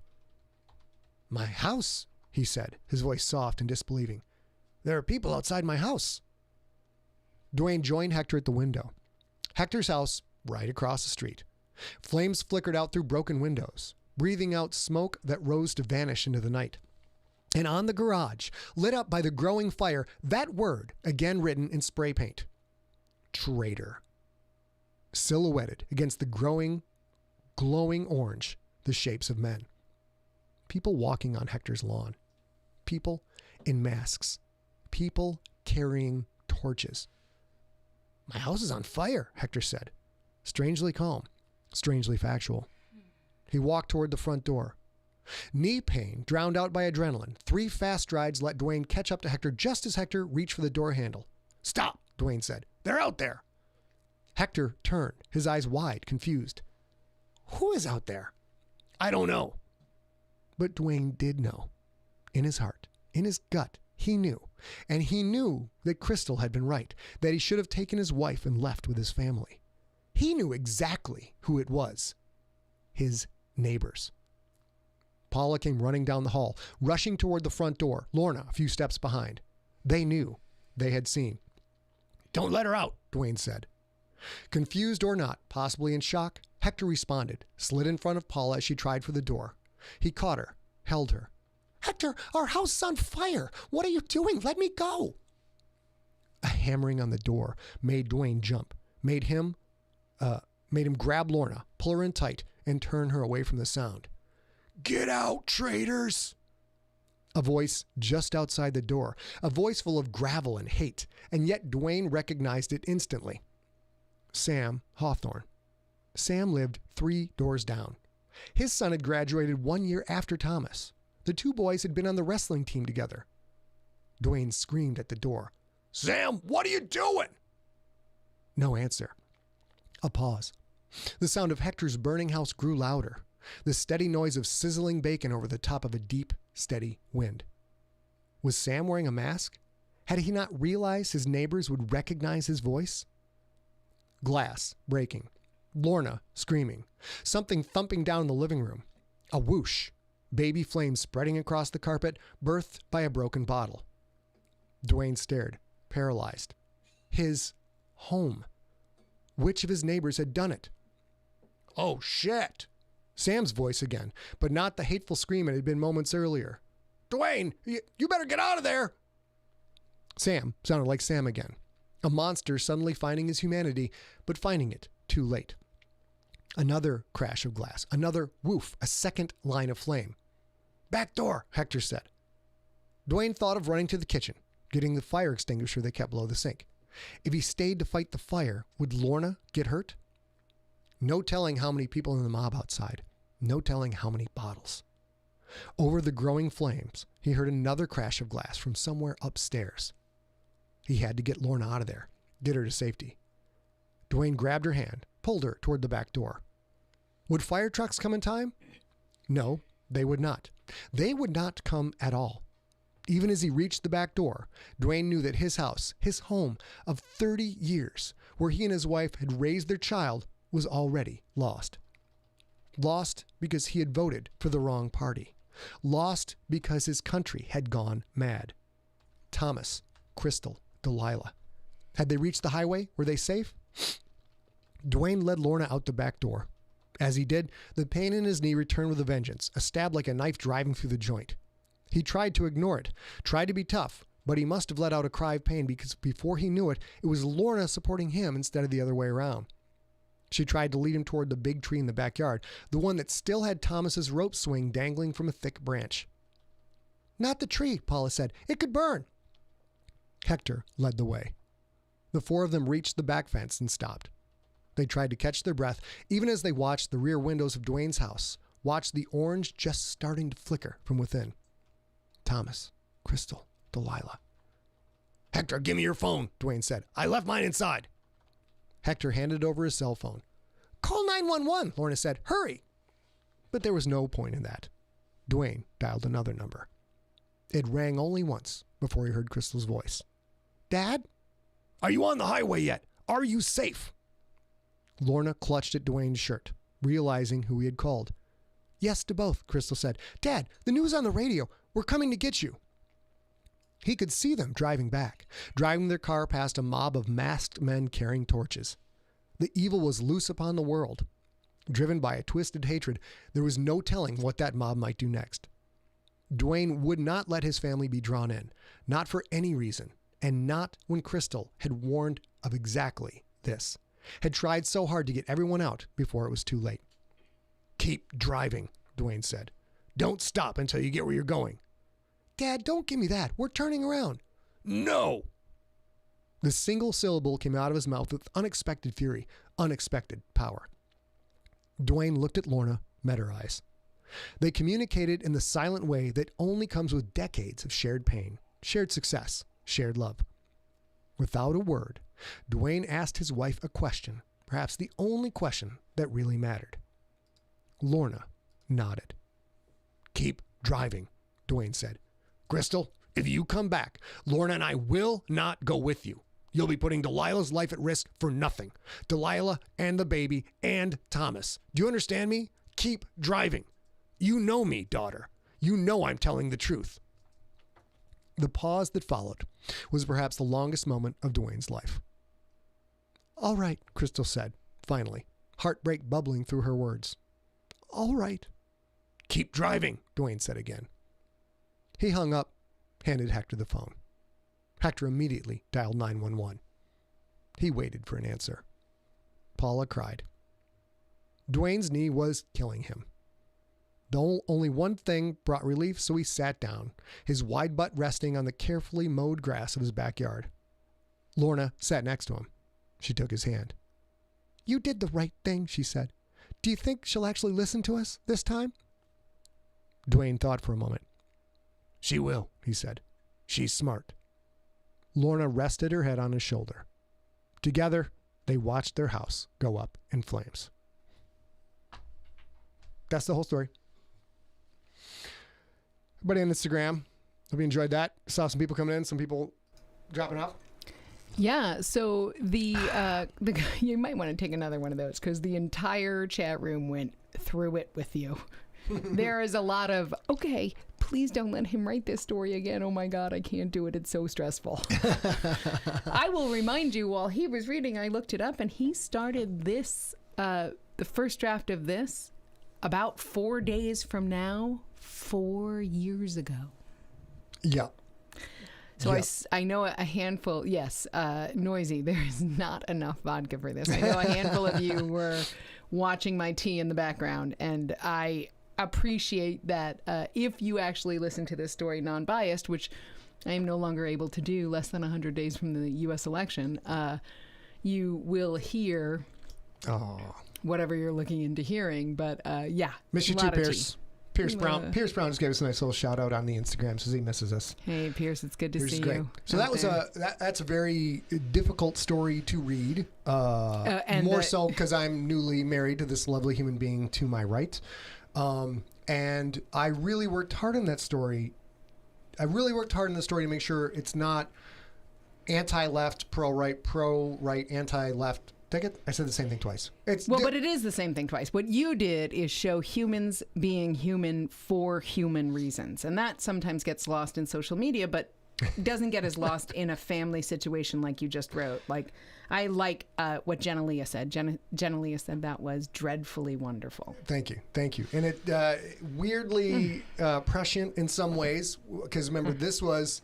My house, he said, his voice soft and disbelieving. There are people outside my house. Dwayne joined Hector at the window. Hector's house, right across the street. Flames flickered out through broken windows, breathing out smoke that rose to vanish into the night. And on the garage, lit up by the growing fire, that word again written in spray paint. Traitor. Silhouetted against the growing, glowing orange, the shapes of men. People walking on Hector's lawn. People in masks. People carrying torches. My house is on fire, Hector said. Strangely calm, strangely factual. He walked toward the front door. Knee pain drowned out by adrenaline. 3 fast strides let Dwayne catch up to Hector just as Hector reached for the door handle. Stop, Dwayne said. They're out there. Hector turned, his eyes wide, confused. Who is out there? I don't know. But Dwayne did know. In his heart, in his gut, he knew. And he knew that Crystal had been right, that he should have taken his wife and left with his family. He knew exactly who it was. His neighbors. Paula came running down the hall, rushing toward the front door, Lorna a few steps behind. They knew. They had seen. Don't let her out, Dwayne said. Confused or not, possibly in shock, Hector responded, slid in front of Paula as she tried for the door. He caught her, held her. Hector, our house is on fire. What are you doing? Let me go. A hammering on the door made Dwayne jump, made him grab Lorna, pull her in tight, and turn her away from the sound. Get out, traitors! A voice just outside the door, a voice full of gravel and hate, and yet Dwayne recognized it instantly. Sam Hawthorne. Sam lived 3 doors down. His son had graduated 1 year after Thomas. The 2 boys had been on the wrestling team together. Dwayne screamed at the door. Sam, what are you doing? No answer. A pause. The sound of Hector's burning house grew louder. The steady noise of sizzling bacon over the top of a deep, steady wind. Was Sam wearing a mask? Had he not realized his neighbors would recognize his voice? Glass breaking. Lorna screaming. Something thumping down in the living room. A whoosh. baby flames spreading across the carpet, birthed by a broken bottle. Dwayne stared, paralyzed. His home. Which of his neighbors had done it? Oh, shit! Sam's voice again, but not the hateful scream it had been moments earlier. Dwayne, you better get out of there! Sam sounded like Sam again. A monster suddenly finding his humanity, but finding it too late. Another crash of glass, another woof, a second line of flame. Back door, Hector said. Dwayne thought of running to the kitchen, getting the fire extinguisher they kept below the sink. If he stayed to fight the fire, would Lorna get hurt? No telling how many people in the mob outside. No telling how many bottles. Over the growing flames, he heard another crash of glass from somewhere upstairs. He had to get Lorna out of there, get her to safety. Dwayne grabbed her hand, pulled her toward the back door. Would fire trucks come in time? No, they would not. They would not come at all. Even as he reached the back door, Dwayne knew that his house, his home of 30 years, where he and his wife had raised their child, was already lost. Lost because he had voted for the wrong party. Lost because his country had gone mad. Thomas, Crystal, Delilah. Had they reached the highway? Were they safe? Dwayne led Lorna out the back door. As he did, the pain in his knee returned with a vengeance, a stab like a knife driving through the joint. He tried to ignore it, tried to be tough, but he must have let out a cry of pain because before he knew it, it was Lorna supporting him instead of the other way around. She tried to lead him toward the big tree in the backyard, the one that still had Thomas's rope swing dangling from a thick branch. Not the tree, Paula said. It could burn. Hector led the way. The four of them reached the back fence and stopped. They tried to catch their breath, even as they watched the rear windows of Dwayne's house, watched the orange just starting to flicker from within. Thomas, Crystal, Delilah. Hector, give me your phone, Dwayne said. I left mine inside. Hector handed over his cell phone. Call 911, Lorna said. Hurry! But there was no point in that. Dwayne dialed another number. It rang only once before he heard Crystal's voice. Dad? Are you on the highway yet? Are you safe? Lorna clutched at Dwayne's shirt, realizing who he had called. Yes to both, Crystal said. Dad, the news on the radio. We're coming to get you. He could see them driving back, driving their car past a mob of masked men carrying torches. The evil was loose upon the world. Driven by a twisted hatred, there was no telling what that mob might do next. Dwayne would not let his family be drawn in, not for any reason, and not when Crystal had warned of exactly this, had tried so hard to get everyone out before it was too late. Keep driving, Dwayne said. Don't stop until you get where you're going. Dad, don't give me that. We're turning around. No! The single syllable came out of his mouth with unexpected fury, unexpected power. Dwayne looked at Lorna, met her eyes. They communicated in the silent way that only comes with decades of shared pain, shared success, shared love. Without a word, Dwayne asked his wife a question, perhaps the only question that really mattered. Lorna nodded. Keep driving, Dwayne said. Crystal, if you come back, Lorna and I will not go with you. You'll be putting Delilah's life at risk for nothing. Delilah and the baby and Thomas. Do you understand me? Keep driving. You know me, daughter. You know I'm telling the truth. The pause that followed was perhaps the longest moment of Dwayne's life. All right, Crystal said, finally, heartbreak bubbling through her words. All right. Keep driving, Dwayne said again. He hung up, handed Hector the phone. Hector immediately dialed 911. He waited for an answer. Paula cried. Dwayne's knee was killing him. Though only one thing brought relief, so he sat down, his wide butt resting on the carefully mowed grass of his backyard. Lorna sat next to him. She took his hand. You did the right thing, she said. Do you think she'll actually listen to us this time? Dwayne thought for a moment. She will, he said. She's smart. Lorna rested her head on his shoulder. Together, they watched their house go up in flames. That's the whole story. Everybody on Instagram, hope you enjoyed that. Saw some people coming in, some people dropping off. Yeah, so the you might want to take another one of those because the entire chat room went through it with you. there is a lot of, okay, please don't let him write this story again. Oh my God, I can't do it. It's so stressful. I will remind you, while he was reading, I looked it up, and he started this, the first draft of this, about 4 days from now, 4 years ago. Yeah. So I know a handful, yes, Noisy, there is not enough vodka for this. I know a handful of you were watching my tea in the background, and I appreciate that if you actually listen to this story non-biased, which I am no longer able to do less than 100 days from the U.S. election, you will hear whatever you're looking into hearing. But yeah, miss you too, Pierce. Pierce Brown just gave us a nice little shout out on the Instagram, says he misses us. Hey, Pierce, it's good to see you. So that was that's a very difficult story to read. More so because I'm newly married to this lovely human being to my right. And I really worked hard on that story. I really worked hard on the story to make sure it's not anti-left, pro-right, anti-left. I said the same thing twice. But it is the same thing twice. What you did is show humans being human for human reasons. And that sometimes gets lost in social media, but doesn't get as lost in a family situation like you just wrote. Like, I like what Jenna Leah said. Jenna Leah said that was dreadfully wonderful. Thank you. And it weirdly prescient in some ways, because remember, this was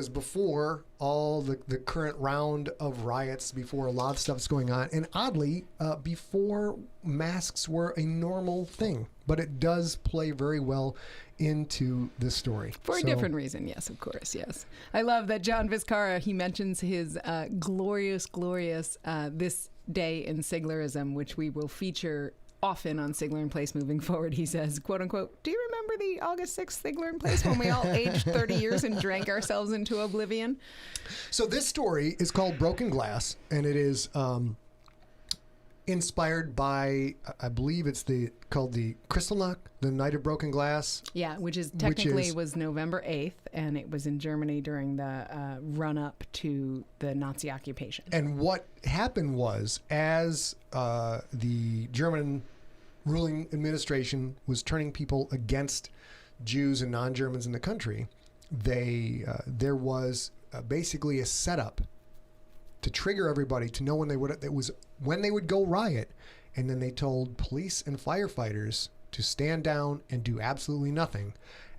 before all the current round of riots, before a lot of stuff's going on, and oddly, before masks were a normal thing. But it does play very well into this story. For a different reason, yes, of course, yes. I love that John Vizcarra, he mentions his glorious this day in Siglerism, which we will feature often on SIGLERinPLACE moving forward. He says, quote unquote, do you remember the August 6th SIGLERinPLACE when we all aged 30 years and drank ourselves into oblivion? So this story is called Broken Glass, and it is inspired by, I believe it's called the Kristallnacht, the Night of Broken Glass. Yeah, which technically was November 8th, and it was in Germany during the run-up to the Nazi occupation. And what happened was, as the German ruling administration was turning people against Jews and non-Germans in the country, there was basically a setup to trigger everybody to know when they would go riot, and then they told police and firefighters to stand down and do absolutely nothing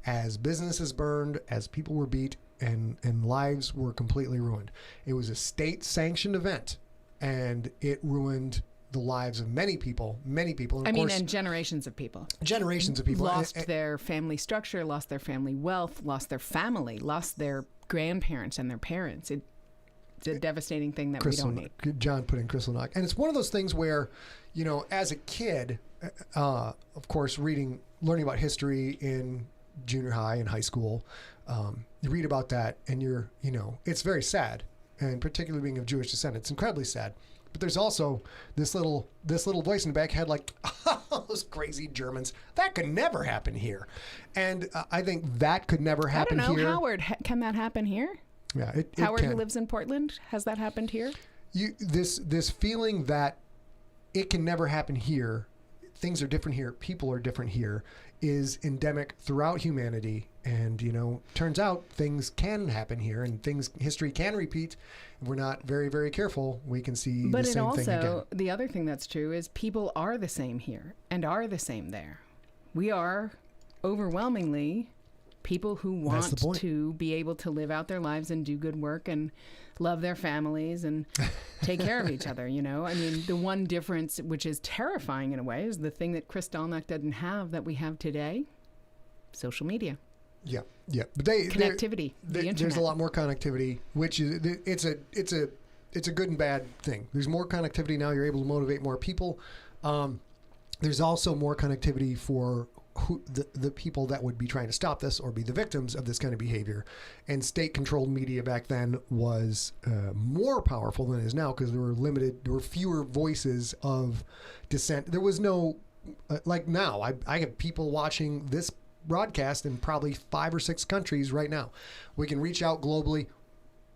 as businesses burned, as people were beat, and lives were completely ruined. It was a state-sanctioned event, and it ruined the lives of many people. And generations of people. Lost their family structure, lost their family wealth, lost their family, lost their grandparents and their parents. It's a devastating thing that we don't need. John put in Kristallnacht. And it's one of those things where, as a kid, of course, learning about history in junior high and high school, you read about that and it's very sad. And particularly being of Jewish descent, it's incredibly sad. But there's also this little voice in the back head like, oh, those crazy Germans, that could never happen here. And I think that could never happen here. I don't know, Howard, can that happen here? Yeah, Howard, who lives in Portland, has that happened here? This feeling that it can never happen here, things are different here, people are different here, is endemic throughout humanity. And, turns out things can happen here, and history can repeat. If we're not very, very careful, we can see the same thing again. But also, the other thing that's true is people are the same here and are the same there. We are overwhelmingly people who want to be able to live out their lives and do good work and love their families and take care of each other, the one difference, which is terrifying in a way, is the thing that Kristallnacht doesn't have that we have today: social media. Yeah. But connectivity. The internet. There's a lot more connectivity, which is it's a good and bad thing. There's more connectivity now. You're able to motivate more people. There's also more connectivity for the people that would be trying to stop this or be the victims of this kind of behavior. And state-controlled media back then was more powerful than it is now, because there were fewer voices of dissent. There was no like now. I have people watching this broadcast in probably 5 or 6 countries right now. We can reach out globally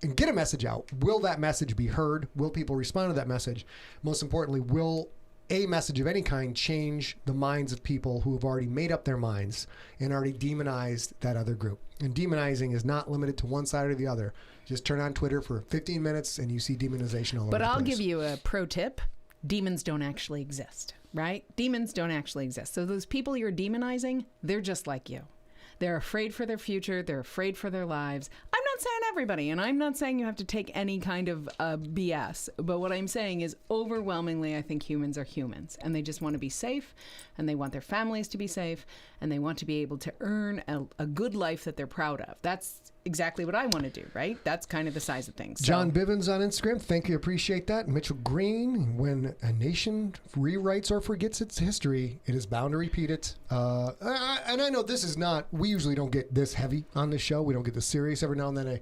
and get a message out. Will that message be heard? Will people respond to that message? Most importantly, will a message of any kind change the minds of people who have already made up their minds and already demonized that other group. And demonizing is not limited to one side or the other. Just turn on Twitter for 15 minutes and you see demonization all over the place. But I'll give you a pro tip. Demons don't actually exist, right? Demons don't actually exist. So those people you're demonizing, they're just like you. They're afraid for their future. They're afraid for their lives. I'm not saying everybody, and I'm not saying you have to take any kind of BS. But what I'm saying is overwhelmingly, I think humans are humans, and they just want to be safe, and they want their families to be safe, and they want to be able to earn a good life that they're proud of. That's exactly what I want to do, right? That's kind of the size of things. John Bivens on Instagram, thank you, appreciate that. Mitchell Green, when a nation rewrites or forgets its history, it is bound to repeat it. And I know this is not, we usually don't get this heavy on this show. We don't get this serious. Every now and then,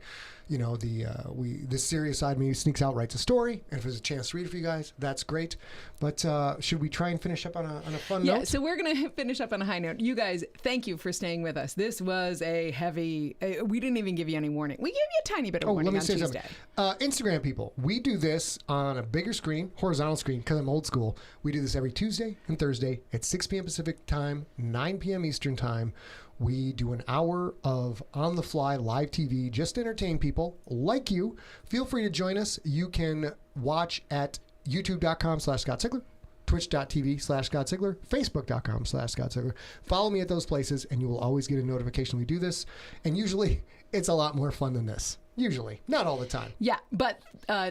the serious side of me sneaks out, writes a story, and if there's a chance to read it for you guys, that's great. But should we try and finish up on a fun note? Yeah, so we're going to finish up on a high note. You guys, thank you for staying with us. This was a heavy, we didn't even give you any warning. We gave you a tiny bit of warning on Tuesday. Instagram people, we do this on a bigger screen, horizontal screen, because I'm old school. We do this every Tuesday and Thursday at 6 p.m. Pacific time, 9 p.m. Eastern time. We do an hour of on-the-fly live TV just to entertain people like you. Feel free to join us. You can watch at youtube.com/ScottSigler, twitch.tv/ScottSigler, facebook.com/ScottSigler. Follow me at those places, and you will always get a notification when we do this. And usually, it's a lot more fun than this. Usually. Not all the time. Yeah, but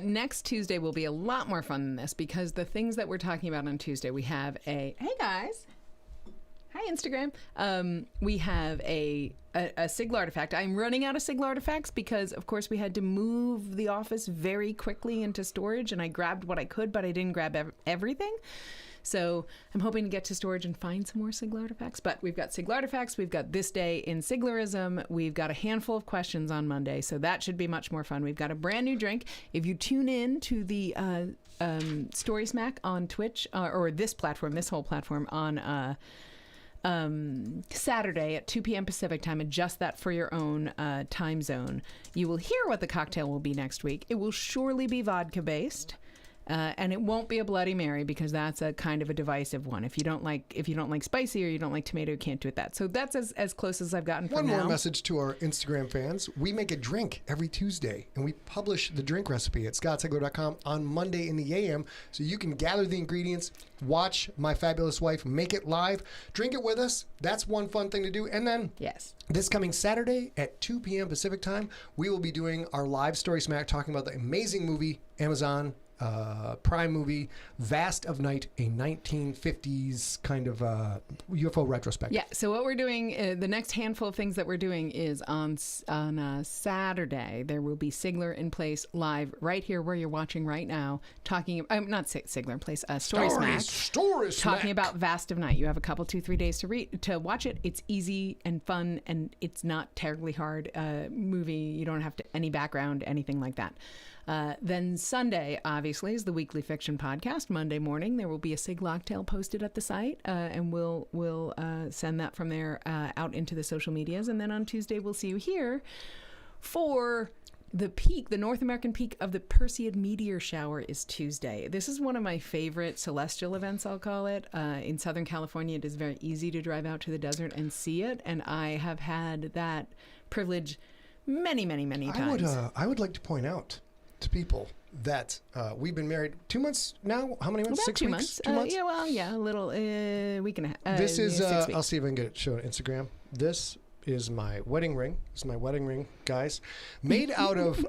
next Tuesday will be a lot more fun than this because the things that we're talking about on Tuesday, we have hey guys. Hi, Instagram. We have a Sigler artifact. I'm running out of Sigler artifacts because, of course, we had to move the office very quickly into storage, and I grabbed what I could, but I didn't grab everything. So I'm hoping to get to storage and find some more Sigler artifacts. But we've got Sigler artifacts. We've got This Day in Siglerism. We've got a handful of questions on Monday, so that should be much more fun. We've got a brand new drink. If you tune in to the Story Smack on Twitch, or this whole platform on Saturday at 2 p.m. Pacific time, adjust that for your own time zone. You will hear what the cocktail will be next week. It will surely be vodka based. And it won't be a Bloody Mary because that's a kind of a divisive one. If you don't like spicy or you don't like tomato, you can't do it that. So that's as close as I've gotten for now. One more message to our Instagram fans. We make a drink every Tuesday, and we publish the drink recipe at ScottSigler.com on Monday in the AM, so you can gather the ingredients, watch my fabulous wife make it live, drink it with us. That's one fun thing to do. And then this coming Saturday at 2 p.m. Pacific time, we will be doing our live Story Smack talking about the amazing movie, Amazon Prime movie, Vast of Night, a 1950s kind of UFO retrospective. Yeah, so what we're doing, the next handful of things that we're doing is on Saturday, there will be SIGLERinPLACE live right here where you're watching right now, talking, not SIGLERinPLACE, Story Smack. Talking about Vast of Night. You have a couple, 2-3 days to watch it. It's easy and fun, and it's not terribly hard movie. You don't have any background, anything like that. Then Sunday, obviously, is the weekly fiction podcast. Monday morning, there will be a Siglocktail posted at the site, and we'll send that from there out into the social medias. And then on Tuesday, we'll see you here for the North American peak of the Perseid meteor shower is Tuesday. This is one of my favorite celestial events, I'll call it. In Southern California, it is very easy to drive out to the desert and see it, and I have had that privilege many, many, many times. I would like to point out to people that we've been married 2 months now. How many months? About 6 2 weeks? months. 2 months? A little week and a half. This is, 6 weeks. I'll see if I can get it shown on Instagram. This is my wedding ring. This is my wedding ring, guys. Made out of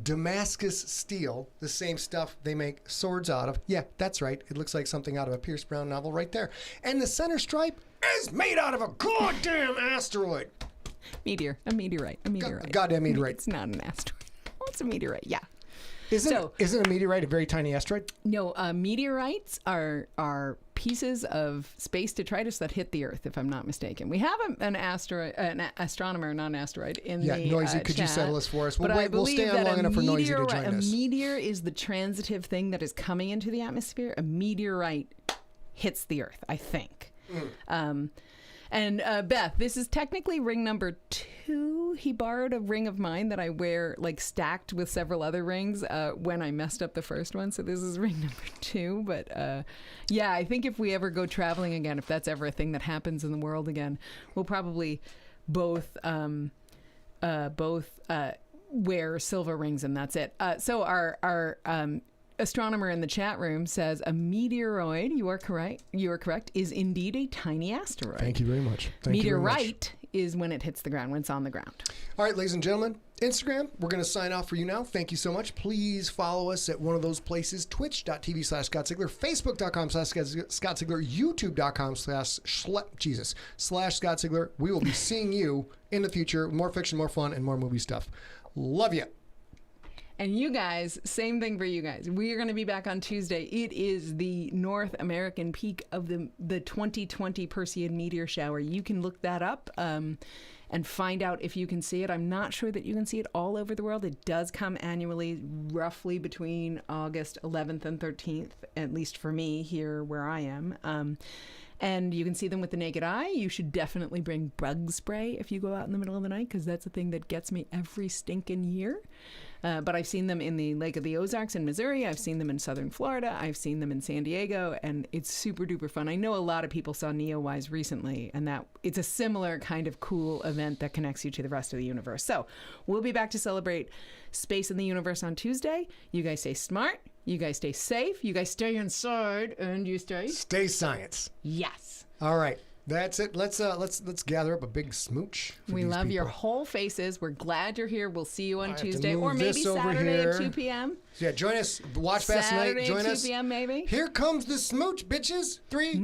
Damascus steel, the same stuff they make swords out of. Yeah, that's right. It looks like something out of a Pierce Brown novel right there. And the center stripe is made out of a goddamn asteroid. A meteorite. Goddamn meteorite. It's not an asteroid. Well, it's a meteorite, yeah. Isn't a meteorite a very tiny asteroid? No, meteorites are pieces of space detritus that hit the Earth, if I'm not mistaken. We have an astronomer, not an asteroid, in the Noisy, could chat. You settle us for us? We'll stay on long enough for Noisy to join us. A meteor is the transitive thing that is coming into the atmosphere. A meteorite hits the Earth, I think. And Beth, this is technically ring number 2. He borrowed a ring of mine that I wear like stacked with several other rings when I messed up the first one. So this is ring number 2. But yeah, I think if we ever go traveling again, if that's ever a thing that happens in the world again, we'll probably both wear silver rings, and that's it. So our astronomer in the chat room says a meteoroid, you are correct, is indeed a tiny asteroid. Thank you very much. Meteorite is when it hits the ground, when it's on the ground. All right, ladies and gentlemen, Instagram, we're going to sign off for you now. Thank you so much. Please follow us at one of those places, twitch.tv/Scott Sigler, facebook.com/Scott Sigler, youtube.com/Scott Sigler. We will be seeing you in the future. More fiction, more fun, and more movie stuff. Love you. And you guys, same thing for you guys. We are going to be back on Tuesday. It is the North American peak of the 2020 Perseid meteor shower. You can look that up and find out if you can see it. I'm not sure that you can see it all over the world. It does come annually, roughly between August 11th and 13th, at least for me here where I am. And you can see them with the naked eye. You should definitely bring bug spray if you go out in the middle of the night, because that's the thing that gets me every stinking year. But I've seen them in the Lake of the Ozarks in Missouri. I've seen them in southern Florida. I've seen them in San Diego, and it's super duper fun. I know a lot of people saw Neowise recently, and that it's a similar kind of cool event that connects you to the rest of the universe. So we'll be back to celebrate space and the universe on Tuesday. You guys stay smart. You guys stay safe. You guys stay inside, and you stay science. Yes. All right. That's it. Let's gather up a big smooch. We love people. Your whole faces. We're glad you're here. We'll see you on Tuesday or maybe Saturday at 2 p.m. So yeah, join us. Watch Fast tonight. Join us. Saturday at 2 p.m. maybe. Here comes the smooch, bitches. 3,